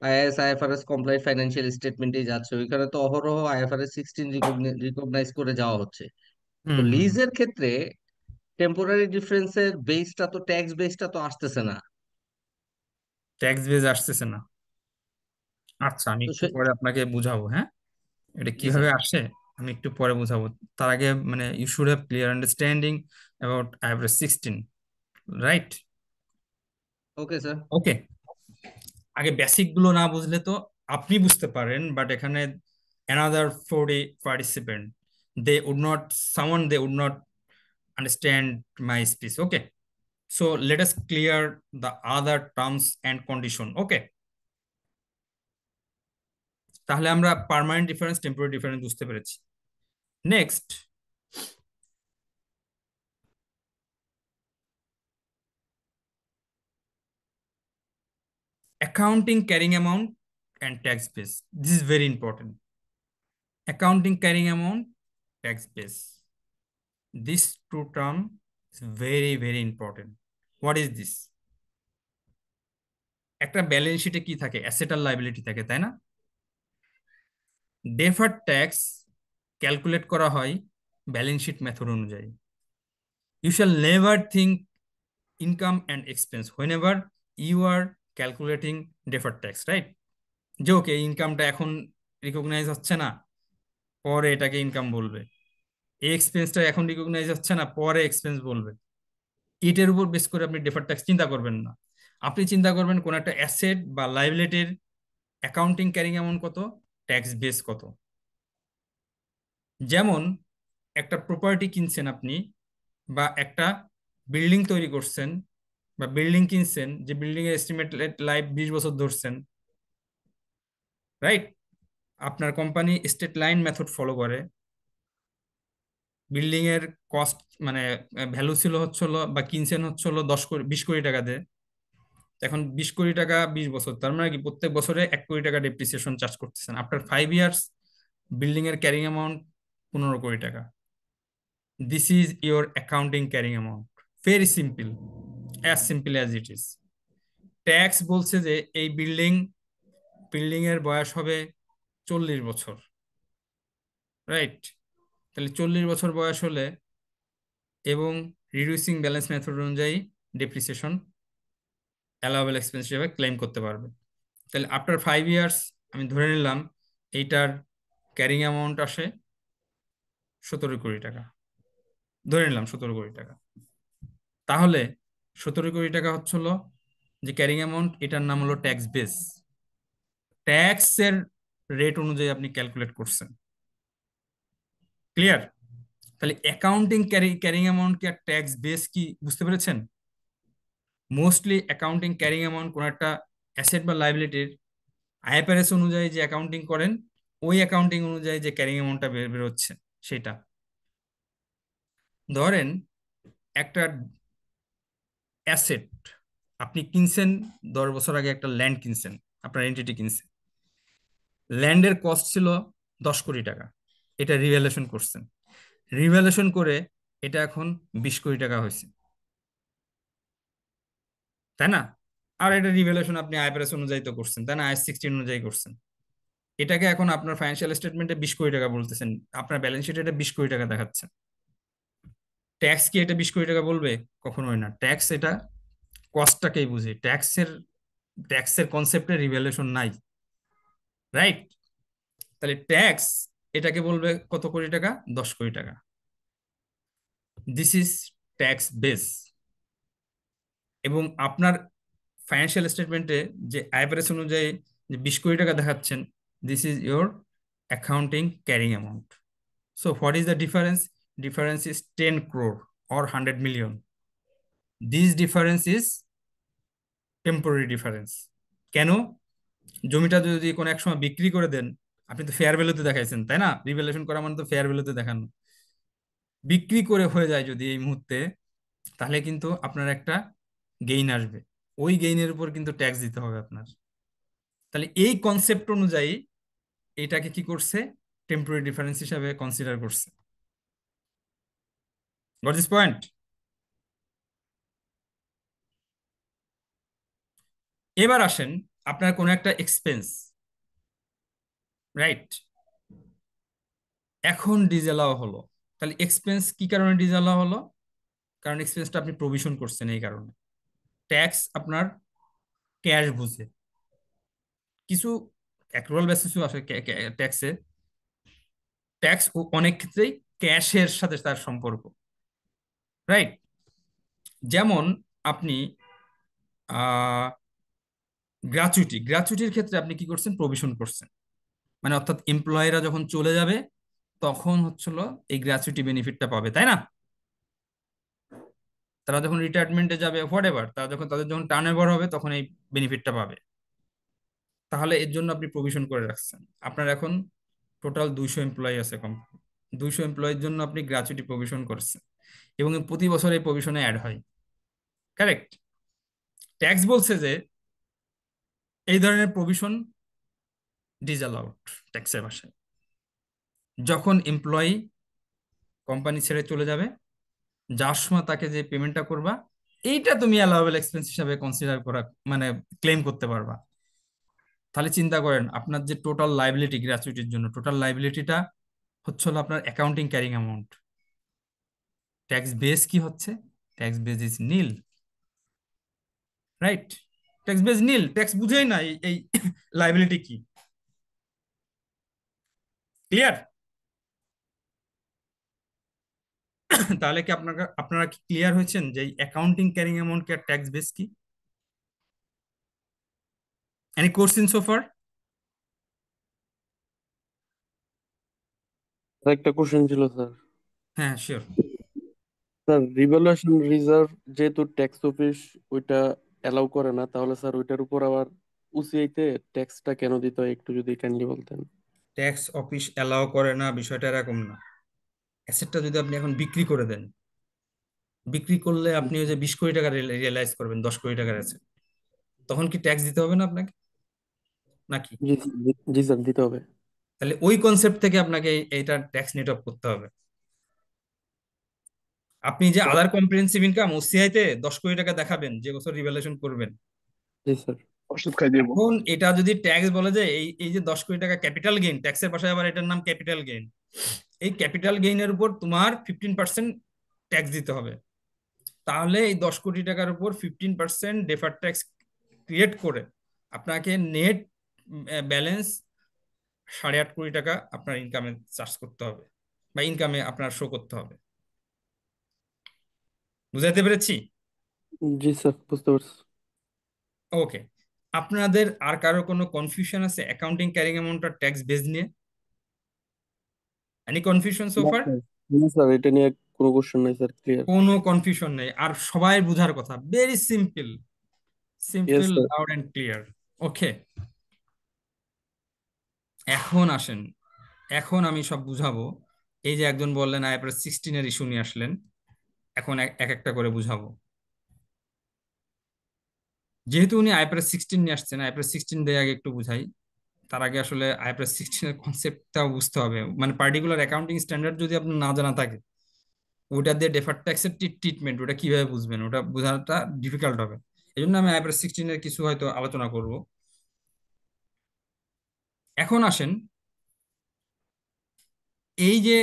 আইএস আইএফআরএস কমপ্লাইন্ট ফাইন্যান্সিয়াল স্টেটমেন্টেই যাচ্ছে, ওইখানে তো অহরহ আইএফআরএস 16 রিকগনাইজ করে যাওয়া হচ্ছে। তো হুম। লিজের ক্ষেত্রে টেম্পোরারি ডিফারেন্সের বেসটা তো ট্যাক্স বেসটা তো আসতেছে না। ট্যাক্স বেস আসতেছে না? আচ্ছা, আমি তো একটু পরে আপনাকে বুঝাবো, হ্যাঁ, এটা জি স্যার। কিভাবে আসে আমি একটু পরে বুঝাবো। তার আগে মানে you should have clear understanding about IFRS 16, right? Okay sir. Okay, আগে বেসিক গুলো না বুঝলে তো আপনি বুঝতে পারেন, বাট এখানে another 40 participant, someone they would not understand my speech. Okay, so let us clear the other terms and condition. Okay, তাহলে আমরা পার্মানেন্ট ডিফারেন্স, টেম্পোরারি ডিফারেন্স বুঝতে পেরেছি। Next, accounting carrying amount and tax base. This is very important. Accounting carrying amount, tax base. This two term is very very important. What is this? একটা balance শিটে কি থাকে? Asset আর liability থাকে, তাই না? Deferred tax calculate করা হয় balance sheet method অনুযায়ী। You shall never think income and expense whenever you are calculating deferred tax, right? যে ওকে, ইনকামটা এখন রিকগনাইজ হচ্ছে না, পরে এটাকে ইনকাম বলবে। এই এক্সপেন্সটা এখন রিকগনাইজ হচ্ছে না, পরে এক্সপেন্স বলবে। এটার উপর বেস করে আপনি ডেফার্ড ট্যাক্স চিন্তা করবেন না। আপনি চিন্তা করবেন কোন একটা অ্যাসেট বা লায়াবিলিটির অ্যাকাউন্টিং ক্যারিং অ্যামাউন্ট কত, ট্যাক্স বেস কত। যেমন একটা প্রপার্টি কিনছেন আপনি, বা একটা বিল্ডিং তৈরি করছেন, বা বিল্ডিং কিনছেন, যে বিল্ডিং এর এস্টিমেটেড লাইফ 20 বছর ধরছেন, রাইট? আপনার company straight line method follow করে। বিল্ডিং এর কস্ট মানে ভ্যালু ছিল হচ্ছিল, বা কিনছেন হচ্ছিল 20 কোটি টাকা দিয়ে। এখন 20 কোটি টাকা 20 বছর, তার মানে কি প্রত্যেক বছরে 1 কোটি টাকা ডেপ্রিসিয়েশন চার্জ করতেছেন। আফটার 5 ইয়ার্স বিল্ডিং এর ক্যারিং অ্যামাউন্ট 15 কোটি টাকা। This is your accounting carrying amount. Very simple, as simple as it is. Tax বলছে যে এই বিল্ডিং এর বয়স হবে 40 বছর, রাইট? তাহলে 40 বছর বয়স হলে এবং রিডিউসিং ব্যালেন্স মেথড অনুযায়ী ডেপ্রিসিয়েশন অ্যালাউয়েবল এক্সপেন্স হিসেবে ক্লেম করতে পারবে। তাহলে আফটার 5 ইয়ার্স আমি ধরে নিলাম এইটার ক্যারিং অ্যামাউন্ট আসে 17 কোটি টাকা, ধরে নিলাম 17 কোটি টাকা। তাহলে 17 কোটি টাকা হচ্ছিল যে ক্যারিং অ্যামাউন্ট, এটার নাম হলো ট্যাক্স বেস। ট্যাক্সের রেট অনুযায়ী আপনি ক্যালকুলেট করছেন। ক্লিয়ার? তাহলে অ্যাকাউন্টিং ক্যারিং অ্যামাউন্ট কি আর ট্যাক্স বেস কি বুঝতে পেরেছেন? মোস্টলি অ্যাকাউন্টিং ক্যারিং অ্যামাউন্ট কোন একটা অ্যাসেট বা লাইবিলিটির আইএফআরএস অনুযায়ী যে অ্যাকাউন্টিং করেন, ওই অ্যাকাউন্টিং অনুযায়ী যে ক্যারিং অ্যামাউন্টটা বেরোচ্ছে সেটা। ধরেন একটা অ্যাসেট আপনি কিনছেন, 10 বছর আগে একটা ল্যান্ড কিনছেন, আপনার এন্টিটি কিনছেন, ল্যান্ডের কস্ট ছিল 10 কোটি টাকা, এটা রিভ্যালুয়েশন করছেন, রিভ্যালুয়েশন করে এটা এখন 20 কোটি টাকা হয়েছে, তাই না? আর এটা রিভ্যালুয়েশন আপনি আইএফআরএস অনুযায়ী তো করছেন, তাই না? IAS 16 অনুযায়ী করছেন। এটাকে এখন আপনার ফাইন্যান্সিয়াল স্টেটমেন্টে 20 কোটি টাকা বলতেছেন, আপনার ব্যালেন্স শিটে এটা 20 কোটি টাকা দেখাচ্ছে। ট্যাক্স কি এটা 20 কোটি টাকা বলবে? কখনোই না। ট্যাক্স এটা কস্টটাকেই বুঝে, ট্যাক্সের কনসেপ্টে রিভ্যালুয়েশন নাই, রাইট? তাহলে ট্যাক্স এটাকে বলবে কত কোটি টাকা? 10 কোটি টাকা। This is tax base. এবং আপনার ফাইন্যান্সিয়াল স্টেটমেন্টে যে আইএফআরএস অনুযায়ী যে 20 কোটি টাকা দেখাচ্ছেন, this is your accounting carrying amount. So what is the difference? Difference is 10 crore or 100 million. This difference is temporary difference. কেন? জমিটা যদি কোনো এক সময় বিক্রি করে দেন, আপনি তো ফেয়ার ভ্যালুতে দেখাইছেন, তাই না? রিভ্যালুয়েশন করা মানে তো ফেয়ার ভ্যালুতে দেখানো। বিক্রি করে হয়ে যায় যদি এই মুহূর্তে, তাহলে কিন্তু আপনার একটা গেইন আসবে, ওই গেইনের উপর কিন্তু ট্যাক্স দিতে হবে আপনার। তাহলে এই কনসেপ্ট অনুযায়ী এটাকে কি করছে? টেম্পোরারি ডিফারেন্স হিসাবে কনসিডার করছে। Got this point? এবার আসেন, আপনার কোনো একটা এক্সপেন্স, রাইট, এখন ডিসঅ্যালাউ হলো। তাহলে এক্সপেন্স কি কারণে ডিসঅ্যালাউ হলো? কারণ এক্সপেন্সটা আপনি প্রভিশন করছেন, এই কারণে। ট্যাক্স আপনার ক্যাশ বুঝে, কিছু অ্যাক্রুয়াল বেসিসও আসে ট্যাক্সে। ট্যাক্স অনেক ক্ষেত্রেই ক্যাশের সাথে তার সম্পর্ক, রাইট? যেমন আপনি গ্র্যাচুইটির ক্ষেত্রে আপনি কি করছেন? প্রভিশন করছেন, মানে অর্থাৎ এমপ্লয়িরা যখন চলে যাবে তখন হচ্ছিল এই গ্র্যাচুইটি বেনিফিটটা পাবে, তাই না? তারা যখন রিটায়ারমেন্টে যাবে, হোয়াট এভার, তাদের যখন টার্ন ওভার হবে তখন এই বেনিফিটটা পাবে। তাহলে এর জন্য আপনি প্রভিশন করে রাখছেন। আপনার এখন টোটাল 200 এমপ্লয়ি আছে কোম্পানি, 200 এমপ্লয়ির জন্য আপনি গ্র্যাচুইটি প্রভিশন করছেন, এবং প্রতি বছর এই প্রভিশনে অ্যাড হয়, কারেক্ট? ট্যাক্স বলছে যে এই ধরনের প্রভিশন ডিসঅ্যালাউড ট্যাক্সের ভাষায়। যখন এমপ্লয়ি কোম্পানি ছেড়ে চলে যাবে, যার সময় তাকে যে পেমেন্টটা করবা, এইটা তুমি অ্যালাউয়েবল এক্সপেন্স হিসাবে কনসিডার করা, মানে ক্লেম করতে পারবা। তাহলে চিন্তা করেন, আপনার যে টোটাল লাইবিলিটি গ্র্যাচুইটির জন্য, টোটাল লাইবিলিটিটা হচ্ছে হলো আপনার accounting carrying amount. Tax base কি হচ্ছে? Tax base is nil, right? Tax base nil, tax বুঝেই না এই লাইবিলিটি কি। ক্লিয়ার? তাহলে কি আপনারা কি ক্লিয়ার হয়েছেন যে অ্যাকাউন্টিং ক্যারিং অ্যামাউন্ট কি আর ট্যাক্স বেস কি? Any question so far? একটা কোশ্চেন ছিল স্যার। হ্যাঁ, শিওর। স্যার, রিভ্যালুয়েশন রিজার্ভ যেহেতু ট্যাক্স অফিস ওইটা অ্যালাউ করে না, তাহলে স্যার ওইটার উপর আবার UCI তে ট্যাক্সটা কেন দিতে হয় একটু যদি কাইন্ডলি বলতেন। ট্যাক্স অফিস অ্যালাউ করে না বিষয়টা এরকম না। অ্যাসেটটা যদি আপনি এখন বিক্রি করে দেন, বিক্রি করলে আপনি ওই যে 20 কোটি টাকা রিয়েলাইজ করবেন 10 কোটি টাকার অ্যাসেট, তখন কি ট্যাক্স দিতে হবে না আপনাকে, নাকি? জি জি স্যার, দিতে হবে। তাহলে ওই কনসেপ্ট থেকে আপনাকে এইটা ট্যাক্স নেট অফ করতে হবে। আপনি যে আদার কম্প্রিহেনসিভ ইনকাম OCI তে 10 কোটি টাকা দেখাবেন যে বছর রিভ্যালুয়েশন করবেন, জি স্যার। ওষুধ খাই দেবো। এখন এটা যদি ট্যাক্স বলে যে এই এই যে 10 কোটি টাকা ক্যাপিটাল গেইন, ট্যাক্সের পাশে আবার এটার নাম ক্যাপিটাল গেইন, এই ক্যাপিটাল গেইনের উপর তোমার 15% ট্যাক্স দিতে হবে। তাহলে এই 10 কোটি টাকার উপর 15% ডেফার্ড ট্যাক্স ক্রিয়েট করে আপনাকে নেট ব্যালেন্স 8.5 কোটি টাকা আপনার ইনকামে চার্জ করতে হবে বা ইনকামে আপনার শো করতে হবে। বুঝাইতে পেরেছি? জি স্যার, বুঝতে পারছি। ওকে, আপনাদের আর কারো কোনো কনফিউশন আছে অ্যাকাউন্টিং ক্যারিং অ্যামাউন্ট আর ট্যাক্স বেস নিয়ে? এনি কনফিউশন সো না ফার? স্যার, না স্যার, এটা নিয়ে কোনো কোশ্চেন নাই স্যার, ক্লিয়ার। কোনো কনফিউশন নেই, আর সবাই বুঝার কথা, very simple, yes simple, sir. Loud and clear. Okay, এখন আসেন, এখন আমি সব বুঝাবো। এই যে একজন বললেন আইএফআরএস 16 এর ইস্যু নিয়ে আসলেন, এখন এক একটা করে বুঝাবো। যেহেতু উনি আইএফআরএস 16 নিয়ে আসছেন, আইএফআরএস 16 দিয়ে আগে একটু বুঝাই। তার আগে আসলে আইএফআরএস 16 এর কনসেপ্টটাও বুঝতে হবে, মানে পার্টিকুলার অ্যাকাউন্টিং স্ট্যান্ডার্ড যদি আপনার না জানা থাকে, ওটা দিয়ে ডেফার্ড ট্যাক্সের ট্রিটমেন্ট ওটা কিভাবে বুঝবেন, ওটা বোঝাটা ডিফিকাল্ট হবে। এই জন্য আমি আইএফআরএস 16 এর কিছু হয়তো আলোচনা করব। এখন আসেন, এই যে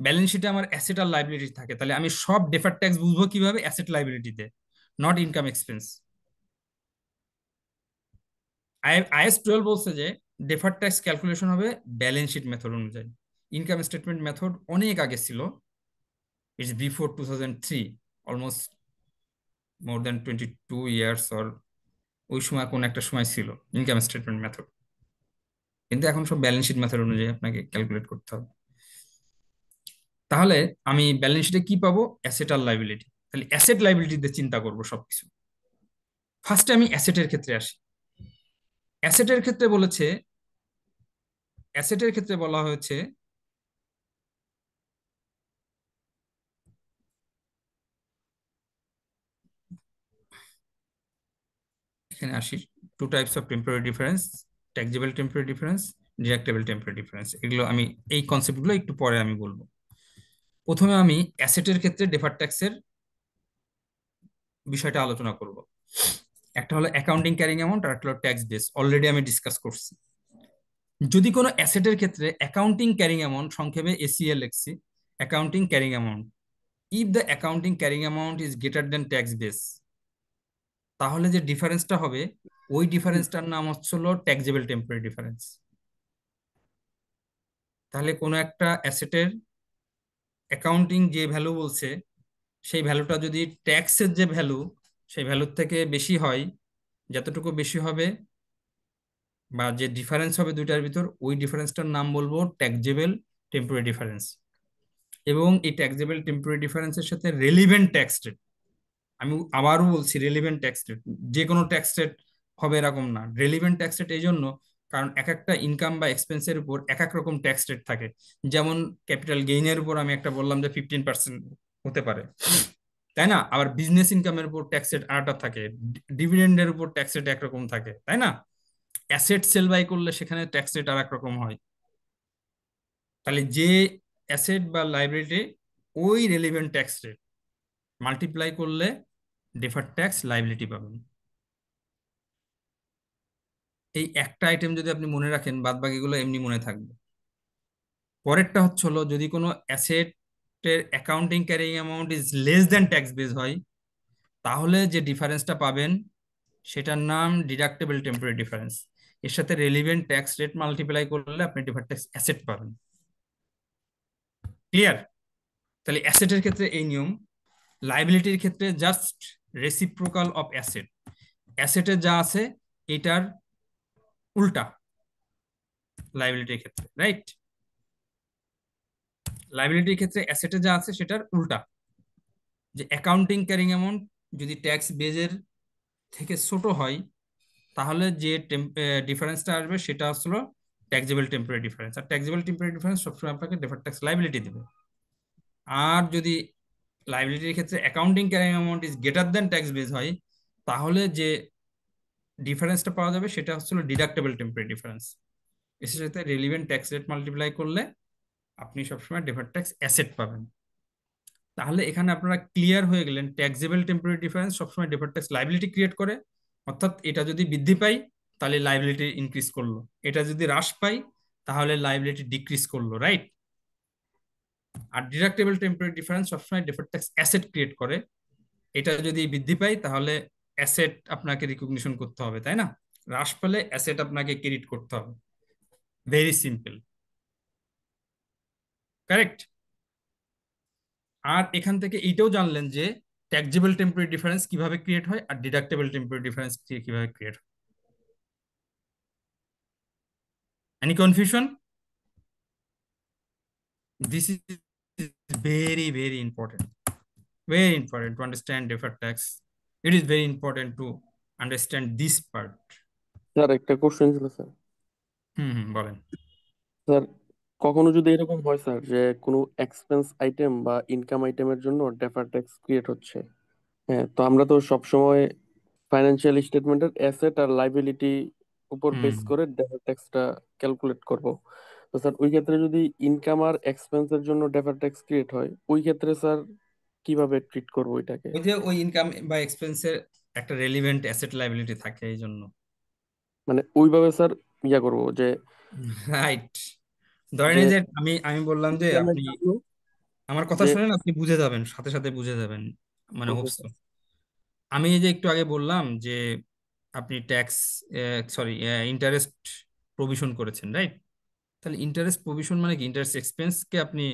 ব্যালেন্স শিটে আমার অ্যাসেট আর লাইবিলিটি থাকে, তাহলে আমি সব ডেফার্ড ট্যাক্স বুঝবো কিভাবে? অ্যাসেট লাইবিলিটিতে, নট ইনকাম এক্সপেন্স। আইএস 12 বলছে যে ডেফার্ড ট্যাক্স ক্যালকুলেশন হবে ব্যালেন্স শিট মেথড অনুযায়ী। ইনকাম স্টেটমেন্ট মেথড অনেক আগে ছিল, it's before 2003, almost more than 22 years, or ওই সময় কোন একটা সময় ছিল ইনকাম স্টেটমেন্ট মেথড। কিন্তু এখন সব ব্যালেন্স শিট মেথড অনুযায়ী আপনাকে ক্যালকুলেট করতে হবে। তাহলে আমি ব্যালেন্স শিটে কি পাবো? অ্যাসেট আর লাইবিলিটি। তাহলে অ্যাসেট লাইবিলিটিতে চিন্তা করবো সবকিছু। ফার্স্টে আমি অ্যাসেটের ক্ষেত্রে আসি। অ্যাসেটের ক্ষেত্রে বলেছে, অ্যাসেটের ক্ষেত্রে বলা হয়েছে এখানে আসি, two types of temporary difference, taxable temporary difference, deductible temporary difference. এগুলো আমি, এই কনসেপ্টগুলো একটু পরে আমি বলবো। প্রথমে আমি অ্যাসেটের ক্ষেত্রে ডেফার্ড ট্যাক্সের বিষয়টা আলোচনা করব। একটা হলো অ্যাকাউন্টিং ক্যারিং অ্যামাউন্ট আর একটা হলো ট্যাক্স বেস, অলরেডি আমি ডিসকাস করছি। যদি কোনো অ্যাসেটের ক্ষেত্রে অ্যাকাউন্টিং ক্যারিং অ্যামাউন্ট, সংক্ষেপে এসিএল লিখছি, accounting carrying amount, if the accounting carrying amount is greater than tax base, তাহলে যে ডিফারেন্সটা হবে ওই ডিফারেন্সটার নাম হচ্ছিল ট্যাক্সেবল টেম্পোরারি ডিফারেন্স। তাহলে কোনো একটা অ্যাসেটের অ্যাকাউন্টিং যে ভ্যালু বলছে, সেই ভ্যালুটা যদি ট্যাক্সের যে ভ্যালু, সেই ভ্যালুর থেকে বেশি হয়, যতটুকু বেশি হবে বা যে ডিফারেন্স হবে দুইটার ভিতর, ওই ডিফারেন্সটার নাম বলবো ট্যাক্সেবল টেম্পোরারি ডিফারেন্স। এবং এই ট্যাক্সেবল টেম্পোরারি ডিফারেন্সের সাথে রেলিভেন্ট ট্যাক্স রেট, আমি আবারও বলছি রেলিভেন্ট ট্যাক্স রেট, যে কোনো ট্যাক্স রেট হবে এরকম না। রেলিভেন্ট ট্যাক্স রেট এই জন্য কারণ এক একটা ইনকাম বা এক্সপেন্সের উপর এক এক রকম ট্যাক্স রেট থাকে। যেমন ক্যাপিটাল গেইনের উপর আমি একটা বললাম যে 15% হতে পারে, তাই না? আবার বিজনেস ইনকামের উপর ট্যাক্স রেট আলাদা থাকে, ডিভিডেন্ডের উপর ট্যাক্স রেট একরকম থাকে, তাই না? অ্যাসেট সেল বাই করলে সেখানে ট্যাক্স রেট আর একরকম হয়। তাহলে যে অ্যাসেট বা লাইবিলিটি, ওই রেলিভেন্ট ট্যাক্স রেট মাল্টিপ্লাই করলে ডেফার্ড ট্যাক্স লাইবিলিটি পাবেন। এই একটা আইটেম যদি আপনি মনে রাখেন, বাদ বাকিগুলো এমনি মনে থাকবে। পরেরটা হচ্ছে হলো, যদি কোনো অ্যাসেটের accounting carrying amount is less than tax base হয়, তাহলে যে ডিফারেন্সটা পাবেন সেটার নাম ডিডাক্টেবল টেম্পোরারি ডিফারেন্স। এর সাথে রেলিভেন্ট ট্যাক্স রেট মাল্টিপ্লাই করলে আপনি ডিফার্ড ট্যাক্স অ্যাসেট পাবেন। ক্লিয়ার? তাহলে অ্যাসেটের ক্ষেত্রে এই নিয়ম, লাইবিলিটির ক্ষেত্রে জাস্ট রেসিপ্রোকাল অফ অ্যাসেট। অ্যাসেটে যা আছে এটার উল্টা লাইবিলিটির ক্ষেত্রে, রাইট? লাইবিলিটির ক্ষেত্রে অ্যাসেটে যা আছে সেটার উল্টা। যে অ্যাকাউন্টিং ক্যারিং অ্যামাউন্ট যদি ট্যাক্স বেজের থেকে ছোট হয়, তাহলে যে ডিফারেন্সটা আসবে সেটা হলো ট্যাক্সেবল টেম্পোরারি ডিফারেন্স। আর ট্যাক্সেবল টেম্পোরারি ডিফারেন্স সবসময় আপনাকে ডেফার্ড ট্যাক্স লাইবিলিটি দেবে। আর যদি লাইবিলিটির ক্ষেত্রে accounting carrying amount is greater than tax base হয়, তাহলে যে ডিফারেন্সটা পাওয়া যাবে সেটা হচ্ছিল ডিডাক্টেবল টেম্পোরারি ডিফারেন্স। এর সাথে রেলিভেন্ট ট্যাক্স রেট মাল্টিপ্লাই করলে আপনি সবসময় ডেফার্ড ট্যাক্স অ্যাসেট পাবেন। তাহলে এখানে আপনারা ক্লিয়ার হয়ে গেলেন, ট্যাক্সেবল টেম্পোরারি ডিফারেন্স সবসময় ডেফার্ড ট্যাক্স লাইবিলিটি ক্রিয়েট করে, অর্থাৎ এটা যদি বৃদ্ধি পাই তাহলে লাইবিলিটি ইনক্রিজ করলো, এটা যদি হ্রাস পাই তাহলে লাইবিলিটি ডিক্রিজ করলো, রাইট? আর ডিডাক্টেবল টেম্পোরারি ডিফারেন্স সবসময় ডিফার্ড ট্যাক্স অ্যাসেট ক্রিয়েট করে, এটা যদি বৃদ্ধি পাই তাহলে অ্যাসেট আপনাকে রিকগনিশন করতে হবে, তাই না? হ্রাস পেলে অ্যাসেট আপনাকে ক্রেডিট করতে হবে, ভেরি সিম্পল, কারেক্ট? আর এখান থেকে এইটাও জানলেন যে ট্যাক্সেবল টেম্পোরারি ডিফারেন্স কিভাবে ক্রিয়েট হয় আর ডিডাক্টেবল টেম্পোরারি ডিফারেন্স কিভাবে ক্রিয়েট হয়। Any confusion? This is very, very important. Very important to understand deferred tax. It is very important to understand this part. Sir একটা কোশ্চেন ছিল sir. বলেন। Sir কখনো যদি এরকম হয় স্যার যে কোনো এক্সপেন্স আইটেম বা ইনকাম আইটেমের জন্য ডেফার্ড ট্যাক্স ক্রিয়েট হচ্ছে, হ্যাঁ, তো আমরা তো সবসময় ফাইন্যান্সিয়াল স্টেটমেন্টের অ্যাসেট আর লাইবিলিটি উপর বেস করে ডেফার্ড ট্যাক্সটা ক্যালকুলেট করব। তো স্যার ওই ক্ষেত্রে যদি ইনকাম আর এক্সপেন্সের জন্য ডেফার্ড ট্যাক্স ক্রিয়েট হয়, ওই ক্ষেত্রে স্যার কিভাবে ট্রিট করবো ওইটাকে? ওই যে ওই ইনকাম বা এক্সপেন্সের একটা রেলিভেন্ট অ্যাসেট লাইবিলিটি থাকে, এই জন্য। মানে ওইভাবে স্যার ইয়া করবো যে রাইট। ধরেন যে এই যে আমি আমি বললাম যে ইনকামের আপনি জন্য আমার কথা যে শুনেন, আপনি বুঝে যাবেন, সাথে সাথে বুঝে যাবেন, মানে ওকে হোপস। স্যার। আমি এই যে একটু আগে বললাম যে আপনি ট্যাক্স, সরি, ইন্টারেস্ট প্রভিশন করেছেন, রাইট? তাহলে ইন্টারেস্ট প্রভিশন মানে কি? ইন্টারেস্ট এক্সপেন্স কে আপনি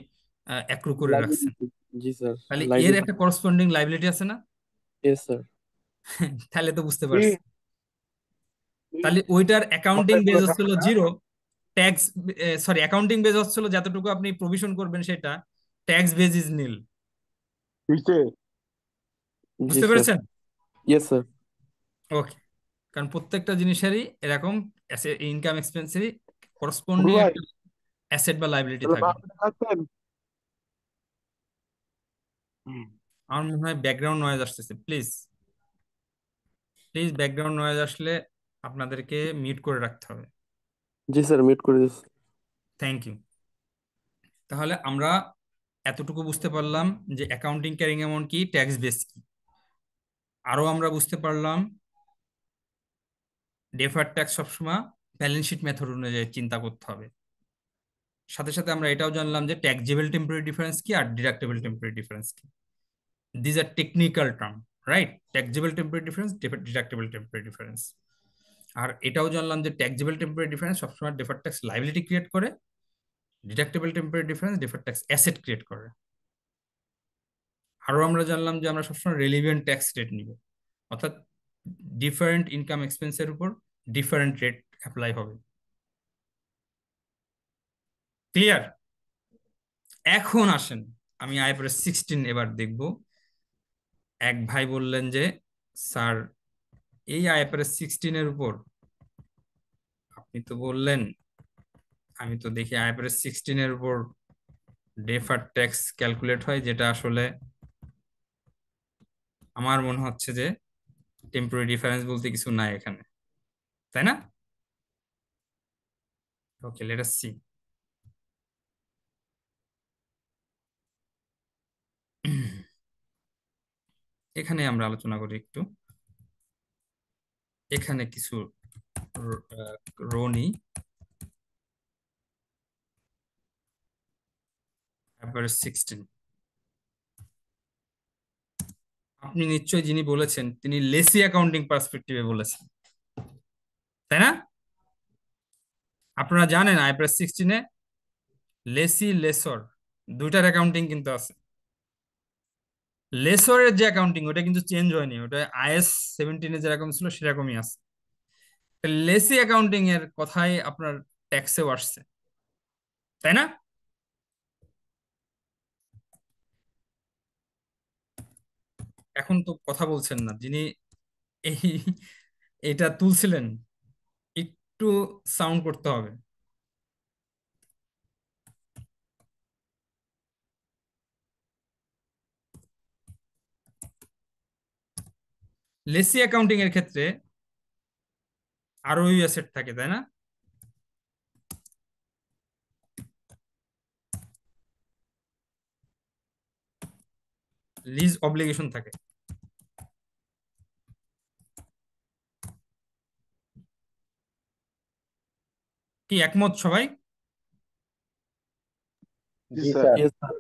অ্যাক্রু করে রাখছেন, লাইবিলিটি, জি স্যার, তাহলে এর লাইবিলিটি, একটা করসপন্ডিং লাইবিলিটি আছে না? Yes sir. তাহলে তো বুঝতে জি পারছি। জি তাহলে ওইটার অ্যাকাউন্টিং মাথায় বেজ পুরো হচ্ছিল ঝামেলা। 0, ট্যাক্স, সরি, অ্যাকাউন্টিং বেজ হচ্ছিল যতটুকু আপনি প্রভিশন করবেন সেটা, ট্যাক্স বেজ ইজ নীল। বুঝছে? জি বুঝতে স্যার, পেরেছেন? Yes sir. ওকে। কারণ প্রত্যেকটা জিনিসেরই এরকম ইনকাম এক্সপেন্সেরই বড় করসপন্ডিং ভাই, একটা অ্যাসেট বা লাইবিলিটি তাহলে থাকবে। ভাবতে পারছেন? আমার মনে হয় ব্যাকগ্রাউন্ড নয়েজ আসতেছে, প্লিজ প্লিজ, ব্যাকগ্রাউন্ড নয়েজ আসলে আপনাদেরকে মিউট করে রাখতে হবে। জি স্যার, মিউট করে দিচ্ছি। Thank you. তাহলে আমরা এতটুকু বুঝতে পারলাম যে অ্যাকাউন্টিং ক্যারিং অ্যামাউন্ট কি, ট্যাক্স বেস কি। আরো আমরা বুঝতে পারলাম ডেফার্ড ট্যাক্স সবসময় ব্যালেন্স শিট মেথড অনুযায়ী চিন্তা করতে হবে। সাথে সাথে আমরা এটাও জানলাম যে ট্যাক্সেবল টেম্পোরারি ডিফারেন্স কি আর ডিডাক্টেবল টেম্পোরারি ডিফারেন্স কি। These are technical term, right? Taxable temporary difference, deductible temporary difference. আর এটাও জানলাম যে ট্যাক্সেবল টেম্পোরারি ডিফারেন্স সবসময় ডেফার্ড ট্যাক্স লাইবিলিটি ক্রিয়েট করে, deductible temporary difference deferred tax asset create করে। আরো আমরা জানলাম যে আমরা সবসময় রেলিভেন্ট ট্যাক্স রেট নিব, অর্থাৎ ডিফারেন্ট ইনকাম এক্সপেন্সের উপর ডিফারেন্ট রেট অ্যাপ্লাই হবে। ক্লিয়ার? এখন আসেন, আমি আইফরএস 16 এবার দেখব। এক ভাই বললেন যে স্যার এই আইফরএস 16 এর উপর আপনি তো বললেন, আমি তো দেখি আইফরএস 16 এর উপর ডেফার্ড ট্যাক্স ক্যালকুলেট হয়, যেটা আসলে আমার মনে হচ্ছে যে টেম্পোরারি ডিফারেন্স বলতে কিছু নাই এখানে, তাই না? ওকে, লেট আস সি। এখানে আমরা আলোচনা করি একটু, এখানে কিছু রো নিই। আইফরএস 16, আপনি নিশ্চয়ই যিনি বলেছেন তিনি লেসি অ্যাকাউন্টিং পার্সপেক্টিভে বলেছেন, তাই না? আপনারা জানেন আইফরএস 16-এ লেসি লেসর দুইটার অ্যাকাউন্টিং কিন্তু আছে। লেসরের যে অ্যাকাউন্টিং ওটা কিন্তু চেঞ্জ হয়নি, ওটা আইএস 17-এ যেরকম ছিল সেরকমই আছে। লেসি অ্যাকাউন্টিং এর কথাই আপনার ট্যাক্সেও আসছে, তাই না? এখন তো কথা বলছেন না, যিনি এই এটা তুলছিলেন, একটু সাউন্ড করতে হবে। লেসি অ্যাকাউন্টিং এর ক্ষেত্রে আরো অ্যাসেট থাকে, তাই না? লিজ অব্লিগেশন থাকে। কি একমত সবাই? জি জি স্যার। স্যার। Yes, sir.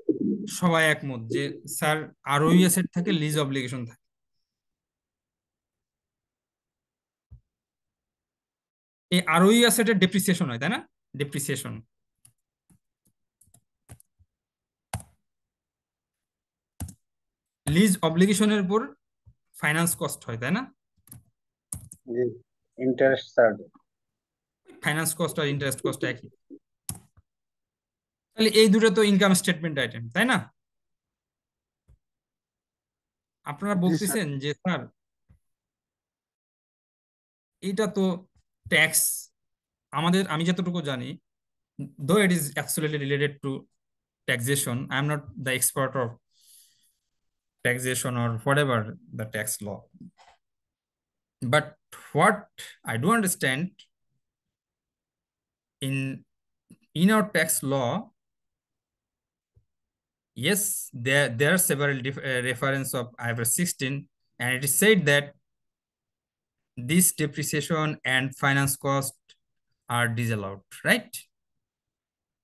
সবাই একমত যে স্যার আরওই অ্যাসেট থাকে, লিজ অব্লিগেশন থাকে। এই আরওই অ্যাসেটের ডেপ্রিসিয়েশন হয়, তাই না? ডেপ্রিসিয়েশন। লিজ অব্লিগেশনের উপর ফাইন্যান্স কস্ট হয়, তাই না? জি, ইন্টারেস্ট স্যার। ফাইন্যান্স কস্ট আর ইন্টারেস্ট কস্ট একই। তাহলে এই দুটো তো ইনকাম স্টেটমেন্ট আইটেম, তাই না? আপনারা জি স্যার। বলতেছেন যে স্যার এটা তো ট্যাক্স, আমি যতটুকু জানি, though it is absolutely related to taxation, I am not the expert of taxation or whatever the tax law, but what I do understand, in our tax law, yes, there are several reference of IFRS 16, and it is said that this depreciation and finance cost are disallowed, right?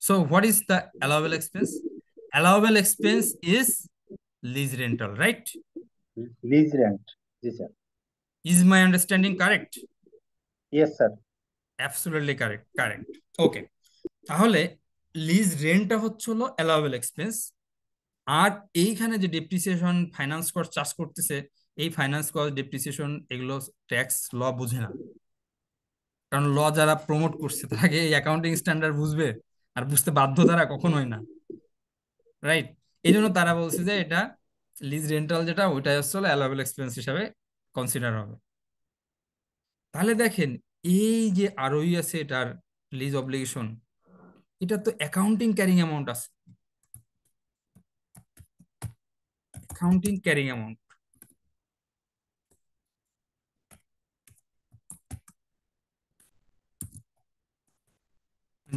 So what is the allowable expense? Allowable expense is lease rental, right? Lease rent. জি sir. Is my understanding correct? Yes sir. Absolutely correct. Okay. তাহলে lease রেন্টটা হচ্ছে হলো allowable expense, আর এইখানে যে depreciation finance cost charge করতেছে, এই finance cost depreciation এগুলো ট্যাক্স ল বুঝে না। কারণ ল যারা প্রমোট করছে তাকে এই অ্যাকাউন্টিং স্ট্যান্ডার্ড বুঝবে আর বুঝতে বাধ্য তারা কখনোই না, রাইট? এই জন্য তারা বলছে যে এটা লিজ রেন্টাল যেটা, ওইটাই হচ্ছে হলো অ্যালাউয়েবল এক্সপেন্স হিসাবে কনসিডার হবে। তাহলে দেখেন এই যে আরওই আছে এটার লিজ অব্লিগেশন, এটা তো অ্যাকাউন্টিং ক্যারিং অ্যামাউন্ট আছে, অ্যাকাউন্টিং ক্যারিং অ্যামাউন্ট।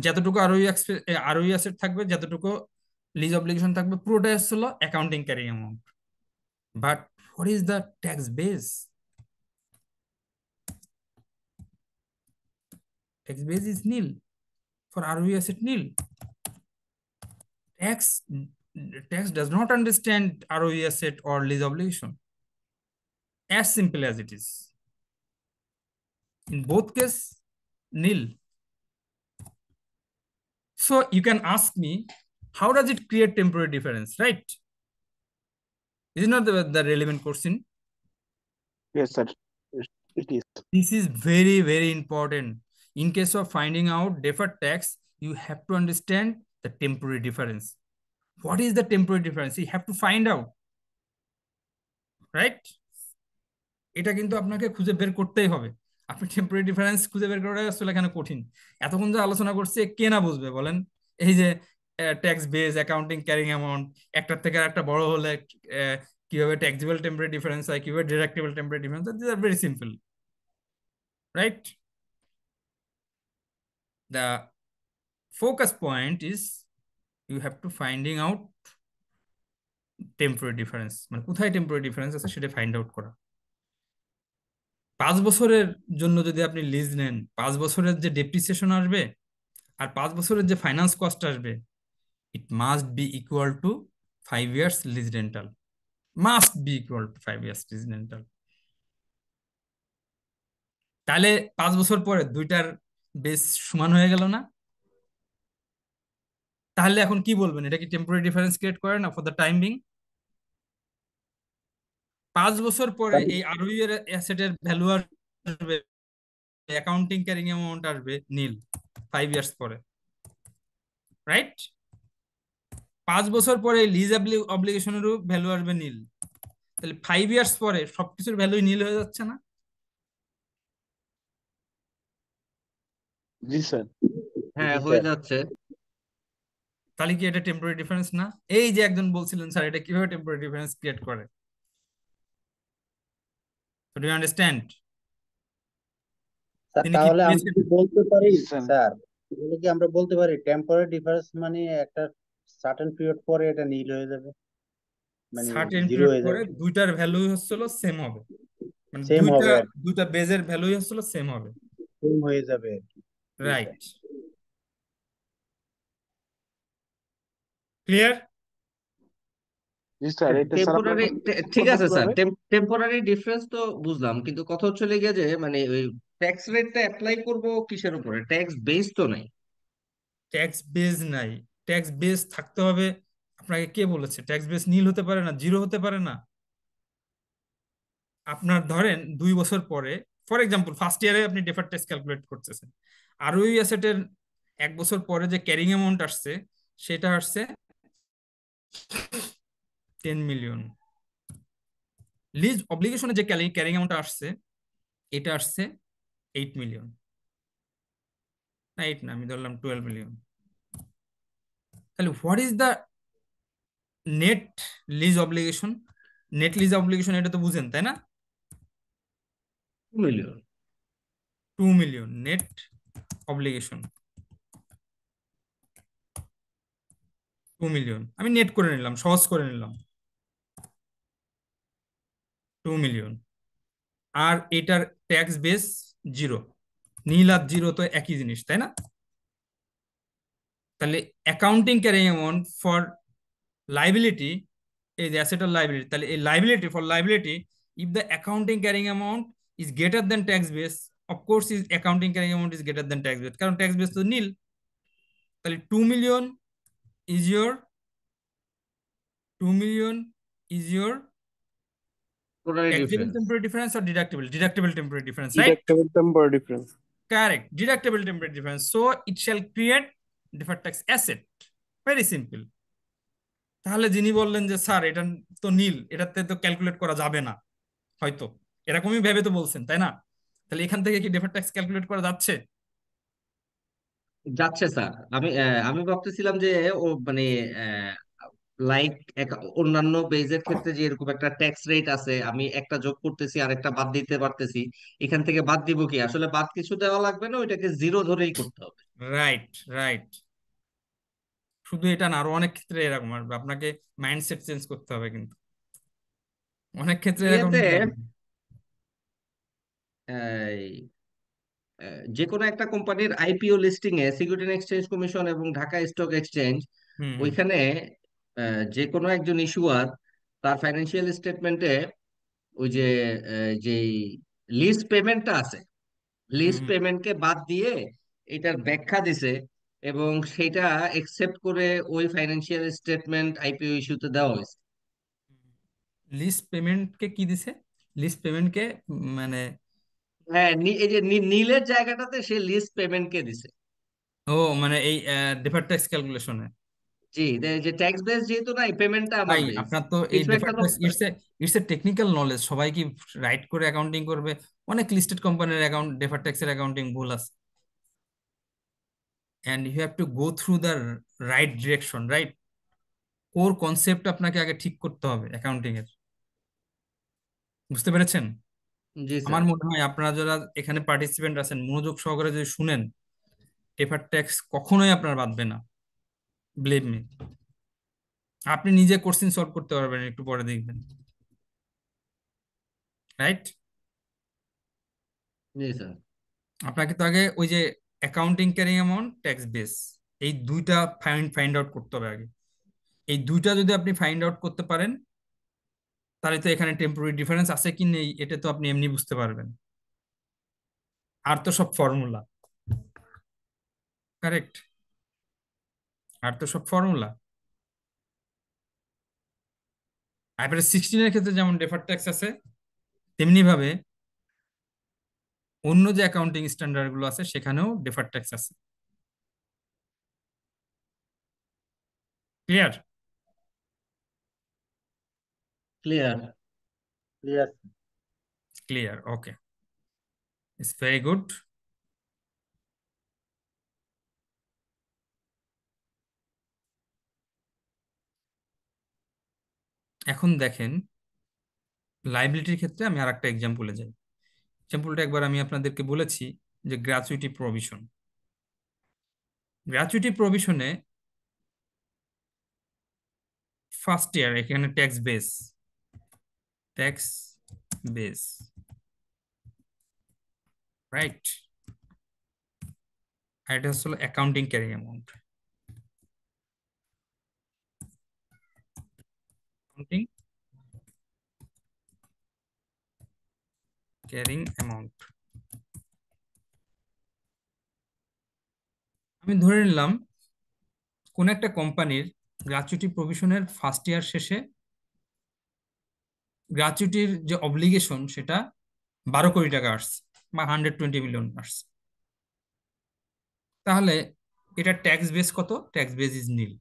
যতটুকু আরওই অ্যাসেট থাকবে, যতটুকু লিজ অব্লিগেশন থাকবে, পুরোটাই হচ্ছিল accounting carrying amount. But what is the tax base? Tax base is nil for ROE asset, nil. Tax does not understand ROE asset or lease obligation. As simple as it is. In both case, nil. So you can ask me, how does it create temporary difference, right? Is it not the relevant question? Yes sir, it is. This is very, very important. In case of finding out deferred tax, you have to understand the temporary difference. What is the temporary difference? You have to find out, right? এটা কিন্তু আপনাকে খুঁজে বের করতেই হবে। আপনি temporary difference খুঁজে বের করাটা আসলে এখানে কঠিন। এতক্ষণ যে আলোচনা করছে কে না বুঝবে বলেন? এই যে tax base, accounting carrying amount, একটার থেকে আরেকটা বড় হলে কিভাবে ট্যাক্সেবল টেম্পোরারি ডিফারেন্স হয়, কিভাবে ডিডাক্টেবল টেম্পোরারি ডিফারেন্স হয়, this are very simple, right? The focus point is you have to finding out temporary difference, মানে কোথায় টেম্পোরারি ডিফারেন্স আছে সেটা ফাইন্ড আউট করা। 5 বছরের জন্য যদি আপনি লিজ নেন, 5 বছরের যে ডেপ্রিসিয়েশন আসবে আর 5 বছরের যে ফাইন্যান্স কস্ট আসবে, it must be equal to 5 years lease rental, must be equal to 5 years lease rental. তাহলে 5 বছর পরে দুইটার বেস সমান হয়ে গেল না? তাহলে এখন কি বলবেন, এটা কি টেম্পোরারি ডিফারেন্স ক্রিয়েট করে না ফর দ্য টাইম বিং? 5 বছর পরে এই আরওই এর অ্যাসেটের ভ্যালু আসবে, অ্যাকাউন্টিং ক্যারিং অ্যামাউন্ট আসবে নীল 5 ইয়ার্স পরে, রাইট? 5 বছর পরে লিজ অব্লিগেশনেরও ভ্যালু আসবে নীল। তাহলে 5 ইয়ার্স পরে সবকিছুর ভ্যালুই নীল হয়ে যাচ্ছে না? জি স্যার। হ্যাঁ, জি হয়ে স্যার। যাচ্ছে। তাহলে কি এটা টেম্পোরারি ডিফারেন্স না? এই যে একজন বলছিলেন স্যার এটা কিভাবে টেম্পোরারি ডিফারেন্স ক্রিয়েট করে, ডু ইউ আন্ডারস্ট্যান্ড? স্যার তিনি কি তাহলে আমরা পেয়েছেন? কি বলতে পারি স্যার। স্যার, তাহলে কি আমরা বলতে পারি টেম্পোরারি ডিফারেন্স মানে একটা সার্টেন পিরিয়ড পরে এটা নীল হয়ে যাবে, মানে সার্টেন জিরো পিরিয়ড হয়ে পরে যাবে, দুইটার ভ্যালু হচ্ছিল সেম হবে, মানে সেম হবে আর কি, দুইটা বেজের ভ্যালুই হচ্ছিল সেম হবে, সেম হয়ে যাবে আর কি। জি স্যার। রাইট? ক্লিয়ার? জি স্যার, এটা স্যার আমরা টেম্পোরারি, হিসাব ঠিক করবো আছে স্যার, কিভাবে? টেম্পোরারি ডিফারেন্স তো বুঝলাম, কিন্তু কথা হচ্ছে লেগে যে মানে ওই ট্যাক্স রেটটা অ্যাপ্লাই করব কিসের উপরে? ট্যাক্স বেস তো নাই। ট্যাক্স বেস নাই, ট্যাক্স বেস থাকতে হবে। আপনাকে কে বলেছে ট্যাক্স বেস নীল হতে পারে না, জিরো হতে পারে না? আপনার ধরেন 2 বছর পরে, ফর এক্সাম্পল ফার্স্ট ইয়ারে আপনি ডেফার্ড ট্যাক্স ক্যালকুলেট করতেছেন, আর ওই অ্যাসেটের 1 বছর পরে যে ক্যারিং অ্যামাউন্ট আসছে সেটা আসছে 10 মিলিয়ন। লিজ অব্লিগেশনে যে ক্যারিং অ্যামাউন্ট আসছে এটা আসছে 8 মিলিয়ন, না 8 না, আমি ধরলাম 12 মিলিয়ন। তাহলে what is the net lease obligation? Net lease obligation এটা তো বুঝেন তাই না? 2 million. 2 million net obligation, 2 million আমি নেট করে নিলাম, সহজ করে নিলাম, 2 মিলিয়ন। আর এটার ট্যাক্স বেস জিরো। নীল আর জিরো তো একই জিনিস তাই না? তাহলে accounting carrying amount for liability, এই যে অ্যাসেট আর লাইবিলিটি, তাহলে এই liability for liability, if the accounting carrying amount is greater than tax base, of course is accounting carrying amount is greater than tax base, কারণ ট্যাক্স বেস তো নীল। তাহলে 2 million is your 2 million is your temporary taxable difference. temporary difference or deductible temporary difference, right? Deductible temporary difference. Correct, deductible temporary difference, so it shall create deferred tax asset. Very simple. তাহলে যিনি বললেন যে sir এটা তো নীল, এটাতে তো calculate করা যাবে না, হয়তো এরকমই ভেবে তো বলছেন তাই না? তাহলে এখান থেকে কি ডেফার্ড ট্যাক্স ক্যালকুলেট করা যাচ্ছে? যাচ্ছে স্যার। আমি ভাবতেছিলাম যে ও মানে লাইক অন্যান্য বেজের ক্ষেত্রে যে এরকম একটা ট্যাক্স রেট আছে, আমি একটা যোগ করতেছি আর একটা বাদ দিতে পারতেছি, এখান থেকে বাদ দিব কি? আসলে বাদ কিছু দেওয়া লাগবে না, ওইটাকে জিরো ধরেই করতে হবে। Right, right. শুধু এটা না, আরো অনেক ক্ষেত্রে এরকম আসবে, আপনাকে মাইন্ডসেট চেঞ্জ করতে হবে, কিন্তু অনেক ক্ষেত্রে এরকম ইয়েতে নিয়ম। এই, যে কোনো একটা কোম্পানির আইপিও লিস্টিং এ সিকিউরিটি এক্সচেঞ্জ কমিশন এবং ঢাকা স্টক এক্সচেঞ্জ, হুম হুম ওইখানে যে কোনো একজন ইস্যুয়ার তার ফাইন্যান্সিয়াল স্টেটমেন্টে ওই যে যেই লিজ পেমেন্টটা আছে, হুম লিজ হুম। পেমেন্টকে বাদ দিয়ে এটার ব্যাখ্যা দিছে, এবং সেটা একসেপ্ট করে ওই ফাইন্যান্সিয়াল স্টেটমেন্ট আইপিও ইস্যুতে দেওয়া হয়েছে। লিস্ট পেমেন্টকে কি দিছে? লিস্ট পেমেন্টকে মানে, হ্যাঁ, এই যে নীলের জায়গাটাতে সে লিজ পেমেন্টকে দিছে। ও মানে এই ডেফার্ড ট্যাক্স ক্যালকুলেশনে। জি, যে ট্যাক্স বেস যেহেতু নাই, পেমেন্টটা আমার ভাই বেস। আপনার তো এই কিছু একটা ডেফার্ড তো। Tax it's a technical knowledge, সবাই কি রাইট করে অ্যাকাউন্টিং করবে? অনেক লিস্টেড কোম্পানির অ্যাকাউন্ট ডেফার্ড ট্যাক্সের অ্যাকাউন্টিং ভুল আছে, and you have to go through the right direction, right? Core concept আপনাকে আগে ঠিক করতে হবে অ্যাকাউন্টিং এর, বুঝতে পেরেছেন? জি আমার স্যার। মনে হয় আপনারা যারা এখানে পার্টিসিপেন্ট আছেন মনোযোগ সহকারে যদি শুনেন, ডেফার্ড ট্যাক্স কখনোই আপনার বাঁধবে না, বিলিভ মি। আপনি নিজে কোশ্চিন সলভ করতে পারবেন একটু পরে দেখবেন, রাইট? জি স্যার। আপনাকে তো আগে ওই যে accounting carrying amount, tax base, এই দুইটা ফাইন্ড আউট করতে হবে আগে। এই দুইটা যদি আপনি ফাইন্ড আউট করতে পারেন, তাহলে তো এখানে টেম্পোরারি ডিফারেন্স আছে কি নেই এটা তো আপনি এমনি বুঝতে পারবেন। আর তো সব ফর্মুলা, কারেক্ট? আর তো সব ফর্মুলা। আইফারএস 16 এর ক্ষেত্রে যেমন ডেফার্ড ট্যাক্স আছে, তেমনি ভাবে অন্য যে অ্যাকাউন্টিং স্ট্যান্ডার্ড গুলো আছে সেখানেও ডেফার্ড ট্যাক্স আছে। Clear? Clear. Clear. Clear, okay, it's very good. এখন দেখেন লাইবিলিটির ক্ষেত্রে আমি আর একটা এক্সাম্পলে যাই। এক্সাম্পলটা একবার আমি আপনাদেরকে বলেছি, যে গ্র্যাচুইটি প্রভিশন। গ্র্যাচুইটি প্রভিশনে ফার্স্ট ইয়ার এখানে tax base, tax base, right? আর এটা হচ্ছে accounting carrying amount. Carrying amount. আমি ধরে নিলাম কোন একটা কোম্পানির গ্র্যাচুইটি প্রভিশনের ফার্স্ট ইয়ার শেষে গ্র্যাচুইটির যে অব্লিগেশন সেটা 12 কোটি টাকা আসছে বা 120 মিলিয়ন আসছে। তাহলে এটা ট্যাক্স বেস কত? ট্যাক্স বেস ইজ নীল।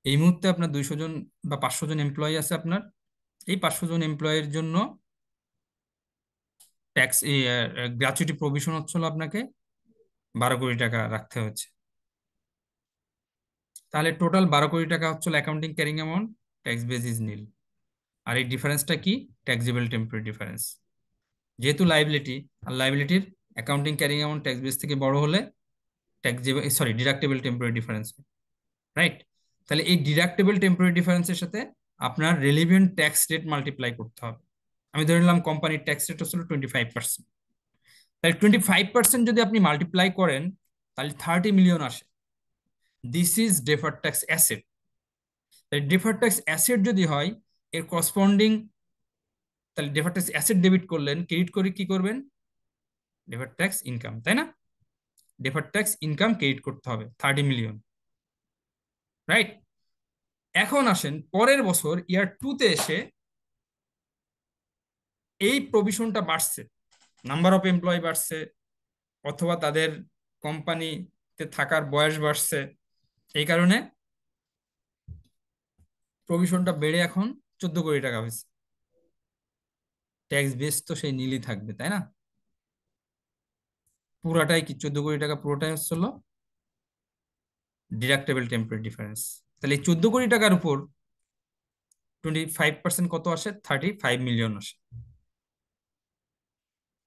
এই মুহূর্তে আপনার 200 জন বা 500 জন এমপ্লয়ি আছে আপনার। এই 500 জন এমপ্লয়ের জন্য ট্যাক্স গ্র্যাচুইটি প্রভিশন হচ্ছিল আপনাকে 12 কোটি টাকা রাখতে হচ্ছে। তাহলে টোটাল 12 কোটি টাকা হচ্ছিল accounting carrying amount, tax base is nil. আর এই ডিফারেন্সটা কি? Taxable temporary difference. যেহেতু লাইবিলিটি, আর লাইবিলিটির accounting carrying amount tax base থেকে বড় হলে ডিডাক্টেবল টেম্পোরারি ডিফারেন্স, রাইট? তাহলে এই ডিডাক্টেবল টেম্পোরারি ডিফারেন্সের সাথে আপনার রেলিভেন্ট ট্যাক্স রেট মাল্টিপ্লাই করতে হবে। আমি ধরে নিলাম কোম্পানির ট্যাক্স রেট হচ্ছিল 25%। তাহলে 25% যদি আপনি মাল্টিপ্লাই করেন তাহলে 30 মিলিয়ন আসে। This is deferred tax asset. তাহলে ডেফার্ড ট্যাক্স অ্যাসেট যদি হয়, এর করসপন্ডিং, তাহলে ডেফার্ড ট্যাক্স অ্যাসেট ডেবিট করলেন, ক্রেডিট করে কি করবেন? ডেফার্ড ট্যাক্স ইনকাম, তাই না? ডেফার্ড ট্যাক্স ইনকাম ক্রেডিট করতে হবে 30 মিলিয়ন, রাইট? এখন আসেন পরের বছর ইয়ার 2-তে এসে এই প্রভিশনটা বাড়ছে, নাম্বার অফ এমপ্লয়ি বাড়ছে, অথবা তাদের কোম্পানিতে থাকার বয়স বাড়ছে, এই কারণে প্রভিশনটা বেড়ে এখন 14 কোটি টাকা হয়েছে। ট্যাক্স বেস তো সেই নীলই থাকবে, তাই না? পুরাটাই কি 14 কোটি টাকা? পুরোটাই হচ্ছিল ডিডাক্টেবল টেম্পোরারি ডিফারেন্স। তাহলে এই 14 কোটি টাকার উপর 25% কত আসে? 35 মিলিয়ন আসে।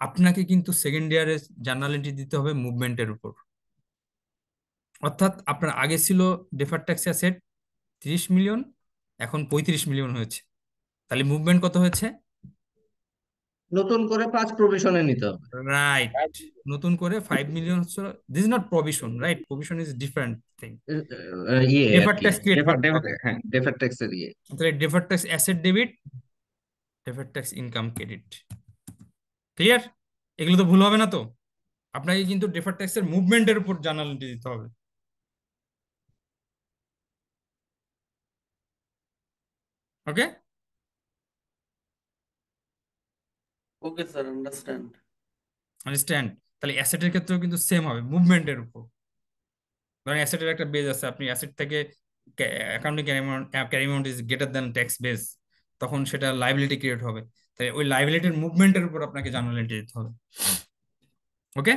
আপনাকে কিন্তু সেকেন্ড ইয়ারে জার্নাল এন্ট্রি দিতে হবে মুভমেন্টের উপর। অর্থাৎ আপনার আগে ছিল ডেফার্ড ট্যাক্স অ্যাসেট 30 মিলিয়ন, এখন 35 মিলিয়ন হয়েছে। তাহলে মুভমেন্ট কত হয়েছে? নতুন করে 5 প্রভিশনে নিতে হবে। রাইট, নতুন করে 5 মিলিয়ন হচ্ছে। This is not provision, right? Provision is different thing. ইয়ে আর ডেফার্ড কি, ট্যাক্স ক্রিয়েট করতে হবে। হ্যাঁ ডেফার্ড ট্যাক্সের ইয়ে। তাহলে deferred tax asset debit, deferred tax income credit. Clear? এগুলো তো ভুল হবে না তো? আপনাকে কিন্তু ডেফার্ড ট্যাক্সের মুভমেন্টের উপর জার্নাল এন্ট্রি দিতে হবে। Okay? Okay sir, understand. Understand? তাহলে অ্যাসেটের ক্ষেত্রেও কিন্তু সেম হবে, মুভমেন্টের উপর। ধরেন অ্যাসেটের একটা বেজ আছে, আপনি অ্যাসেট থেকে accounting carry amount is greater than tax base, তখন সেটা লাইবিলিটি ক্রিয়েট হবে। তাই ওই লাইবিলিটির মুভমেন্টের উপর আপনাকে জার্নাল এন্ট্রি দিতে হবে। ওকে?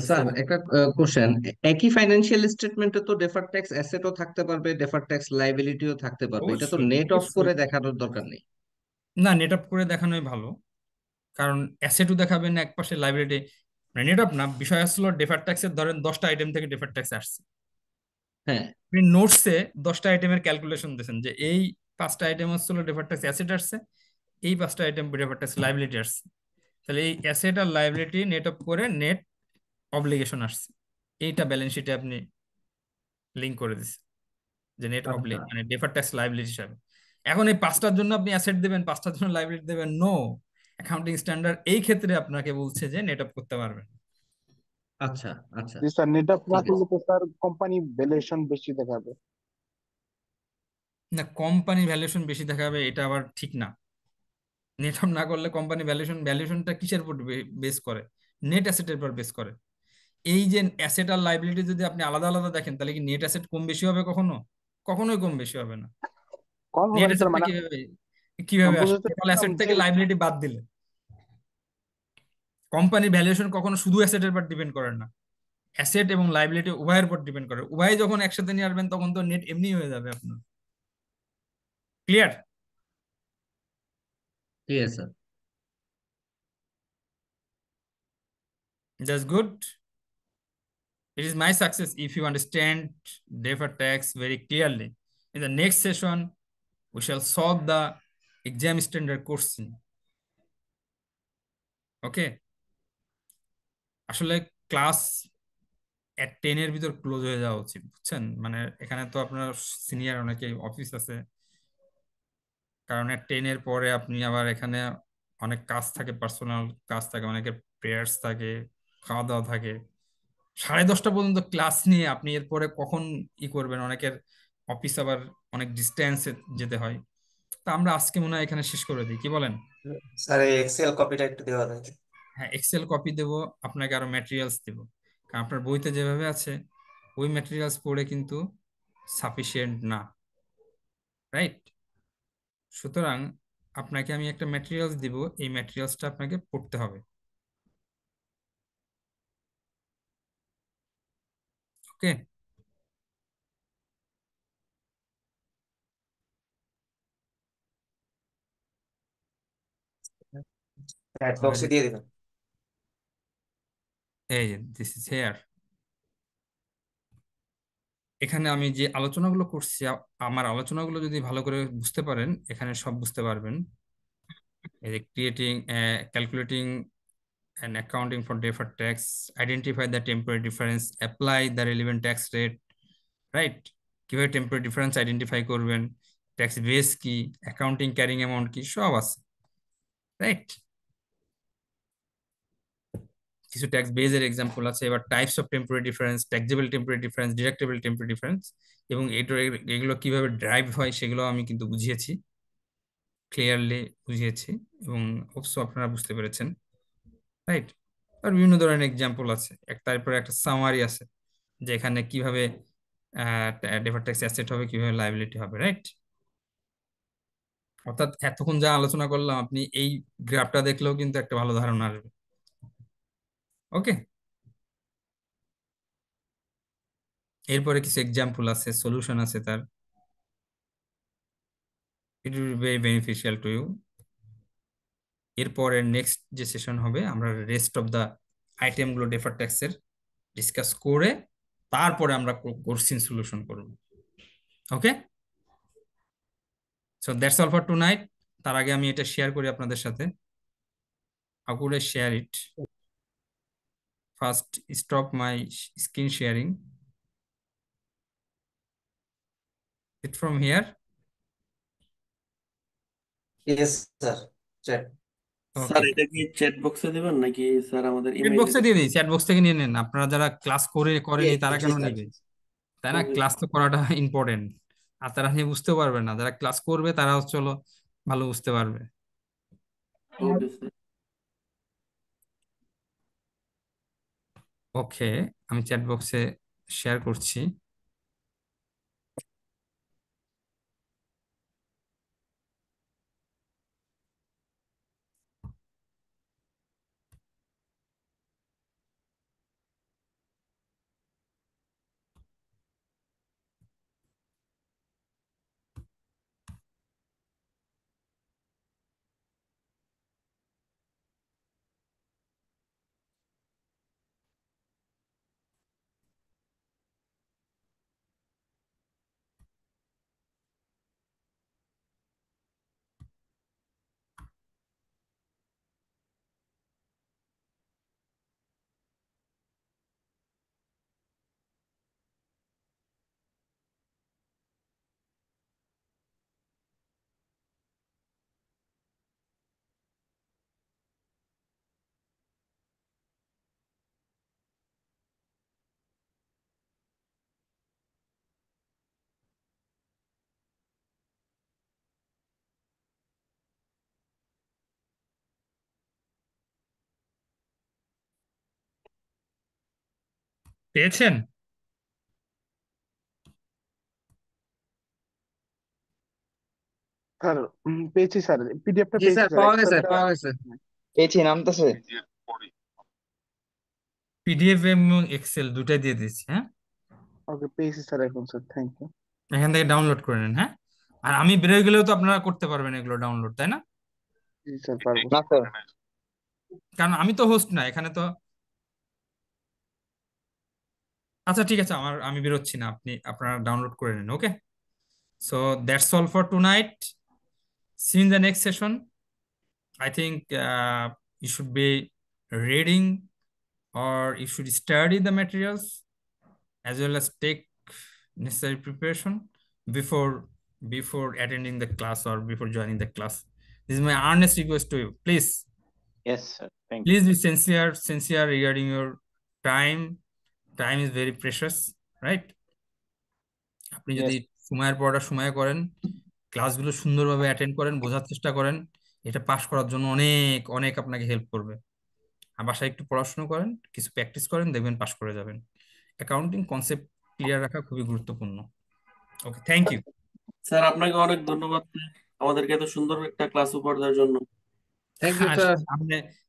স্যার একটা কোশ্চেন, একই ফাইন্যান্সিয়াল স্টেটমেন্টে তো ডেফার্ড ট্যাক্স অ্যাসেটও থাকতে পারবে, ডেফার্ড ট্যাক্স লাইবিলিটিও থাকতে পারবে, এটা তো অবশ্যই, নেট অফ করে অবশ্যই। দেখানোর দরকার নেই। না, নেট আপ করে দেখানোই ভালো, কারণ অ্যাসেটও দেখাবেন এক পাশে, লাইবিলিটি মানে নেট আপ না। বিষয় আসলো ডেফার্ড ট্যাক্সের ধরেন 10টা আইটেম থেকে ডেফার্ড ট্যাক্স আসছে, হ্যাঁ আপনি নোটসে 10টা আইটেমের ক্যালকুলেশন দিয়েছেন যে এই 5টা আইটেম হচ্ছিল ডেফার্ড ট্যাক্স অ্যাসেট আসছে, এই 5টা আইটেম ডেফার্ড ট্যাক্স লাইবিলিটি আসছে। তাহলে এই অ্যাসেট আর লাইবিলিটি নেট আপ করে নেট অব্লিগেশন আসছে, এইটা ব্যালেন্স শিটে আপনি লিংক করে দিচ্ছেন যে নেট আচ্ছা মানে ডেফার্ড ট্যাক্স লাইবিলিটি হিসাবে। এখন এই 5টার জন্য আপনি অ্যাসেট দেবেন, 5টার জন্য লাইবিলিটি দেবেন? নো, অ্যাকাউন্টিং স্ট্যান্ডার্ড এই ক্ষেত্রে আপনাকে বলছে যে নেট আপ করতে পারবেন। আচ্ছা আচ্ছা, জি স্যার, নেট আপ না ঠিক আছে। করলে তো স্যার কোম্পানি ভ্যালুয়েশন বেশি দেখাবে। না, কোম্পানি ভ্যালুয়েশন বেশি দেখাবে এটা আবার ঠিক না। নেট আপ না করলে কোম্পানি ভ্যালুয়েশনটা কিসের উপর বেস করে? নেট অ্যাসেটের উপর বেস করে। এই যে অ্যাসেট আর লাইবিলিটি যদি আপনি আলাদা আলাদা দেখেন, তাহলে কি নেট অ্যাসেট কম বেশি হবে কখনো? কখনোই কম বেশি হবে না। কম হবে নেট না স্যার, অ্যাসেটটা মানে কিভাবে কিভাবে আসে? বুঝতে টোটাল পারলাম অ্যাসেট যে থেকে লাইবিলিটি বাদ দিলে। কোম্পানির ভ্যালুয়েশন কখনো শুধু অ্যাসেটের উপর ডিপেন্ড করে না, অ্যাসেট এবং লাইবিলিটি উভয়ের উপর ডিপেন্ড করে। উভয় যখন একসাথে নিয়ে আসবেন তখন তো নেট এমনি হয়ে যাবে আপনার। ক্লিয়ার? ঠিক আছে sir. That's good. It is my success if you understand deferred tax very clearly. In the next session, we shall solve the exam standard question. Okay? আসলে ক্লাস 10 এর ভিতর ক্লোজ হয়ে যাওয়া উচিত, বুঝছেন? মানে এখানে তো আপনার সিনিয়র অনেকে অফিস আছে, কারণ 10-এর পরে আপনি আবার এখানে অনেক কাজ থাকে, পার্সোনাল কাজ থাকে, অনেকের প্রেয়ার্স থাকে, খাওয়া দাওয়া থাকে। 10:30 পর্যন্ত ক্লাস নিয়ে আপনি এরপরে কখন করবেন? অনেকের অফিস আবার অনেক ডিস্টেন্সে যেতে হয়। তা আমরা আজকে মনে হয় এখানে শেষ করে দিই, কি বলেন? স্যার এই এক্সেল কপিটা একটু দেওয়া যায়? হ্যাঁ, এক্সেল কপি দেবো, আপনাকে আরো ম্যাটেরিয়ালস দেবো। কারণ আপনার বইতে যেভাবে আছে ওই ম্যাটেরিয়ালস পড়ে কিন্তু সাফিসিয়েন্ট না, রাইট? সুতরাং আপনাকে আমি একটা ম্যাটেরিয়ালস দিব, এই ম্যাটেরিয়ালসটা আপনাকে পড়তে হবে। ওকে? চ্যাট বক্সে দিয়ে দিবেন। এই যে দিস ইজ হেয়ার। এখানে আমি যে আলোচনাগুলো করছি, আমার আলোচনাগুলো যদি ভালো করে বুঝতে পারেন, এখানে সব বুঝতে পারবেন। এই যে creating, calculating and accounting for deferred tax, identify the temporary difference, apply the relevant tax rate, right? কিভাবে টেম্পোরারি ডিফারেন্স আইডেন্টিফাই করবেন, ট্যাক্স বেস কি, অ্যাকাউন্টিং ক্যারিং অ্যামাউন্ট কি, সব আছে, রাইট? কিছু ট্যাক্স বেজের এক্সাম্পল আছে। এবার types of temporary difference, taxable temporary difference, deductible temporary difference, এবং এগুলো কিভাবে ড্রাইভ হয় সেগুলো আমি কিন্তু বুঝিয়েছি, ক্লিয়ারলি বুঝিয়েছি, এবং অবশ্য আপনারা বুঝতে পেরেছেন, রাইট? আর বিভিন্ন ধরনের এক্সাম্পল আছে, তারপরে একটা সামারি আছে যে এখানে কিভাবে ডেফার্ড ট্যাক্স অ্যাসেট হবে, কিভাবে লায়াবিলিটি হবে, রাইট? অর্থাৎ এতক্ষণ যা আলোচনা করলাম আপনি এই গ্রাফটা দেখলেও কিন্তু একটা ভালো ধারণা আসবে। ওকে, এরপরে কিছু এক্সাম্পল আছে, সলিউশন আছে তার। It will be very beneficial to you. এরপরে নেক্সট যে সেশন হবে, আমরা রেস্ট অফ দা আইটেমগুলো ডেফার্ড ট্যাক্সের ডিসকাস করে তারপরে আমরা কোশ্চেন সলিউশন করব। Okay, so that's all for tonight. তার আগে আমি এটা শেয়ার করি আপনাদের সাথে। How could I share it? First stop my screen sharing it from here. Yes sir, chat. Sir Okay, এটা কি চ্যাট বক্সে দিবেন নাকি স্যার আমাদের চ্যাট ইমেইলে বক্সে দিয়ে দিই, চ্যাট বক্স থেকে নিয়ে নেন। আপনারা যারা ক্লাস করেনি তারা জি কেন স্যার। নিবে? তাই না? ওকে ক্লাস তো করাটা ইম্পর্টেন্ট। আর তারা নিয়ে বুঝতে পারবে না, যারা ক্লাস করবে তারা হচ্ছে হলো ভালো বুঝতে পারবে। ওকে স্যার। ওকে, আমি চ্যাট বক্সে শেয়ার করছি। পেয়েছেন? স্যার পেয়েছি স্যার, পিডিএফটা জি পেয়েছি স্যার, স্যার, পাওয়া গেছে এক্সেলটা। পাওয়া গেছে। পেয়েছি, নামতেছে। পিডিএফ এবং এক্সেল দুটাই দিয়ে দিচ্ছি, হ্যাঁ? ওকে, পেয়েছি স্যার এখন স্যার, থ্যাংক ইউ। এখান থেকে ডাউনলোড করে নেন, হ্যাঁ? আর আমি বেরোয় গেলেও তো আপনারা করতে পারবেন এগুলো ডাউনলোড, তাই না? জি স্যার, পারবো। না স্যার, কারণ আমি তো হোস্ট না এখানে তো। আচ্ছা ঠিক আছে, আমি বেরোচ্ছি না, আপনারা ডাউনলোড করে নেন। Okay, so that's all for tonight. See in the next session. I think you should be reading or you should study the materials as well as take necessary preparation before before attending the class or before joining the class. This is my earnest request to you. Please, Yes, sir. Thank you. please be sincere regarding your time. Time is very precious, right? আপনি যদি Yes. সময়ের পড়াটা সময় করেন, ক্লাসগুলো সুন্দরভাবে attend করেন, বোঝার চেষ্টা করেন, এটা পাস করার জন্য অনেক অনেক আপনাকে হেল্প করবে। আর বাসায় একটু পড়াশোনা করেন, কিছু প্র্যাকটিস করেন, দেখবেন পাস করে যাবেন। অ্যাকাউন্টিং কনসেপ্ট ক্লিয়ার রাখা খুবই গুরুত্বপূর্ণ। ওকে, থ্যাংক ইউ স্যার, আপনাকে অনেক ধন্যবাদ আমাদেরকে এত সুন্দর একটা ক্লাস উপহার দেওয়ার জন্য। থ্যাংক ইউ আর স্যার।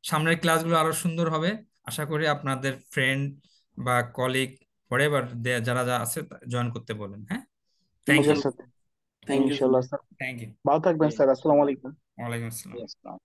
সামনের ক্লাসগুলো আরো সুন্দর হবে আশা করি। আপনাদের ফ্রেন্ড বা কলিগ হোয়াটএভার যারা আছে জয়েন করতে বলেন। হ্যাঁ, থ্যাংক ইউ, থ্যাংক ইউ। ইনশাল্লাহ স্যার। Thank you. ভালো থাকবেন স্যার। আসসালামু আলাইকুম। ওয়ালাইকুম আসসালাম। Yes, ma'am.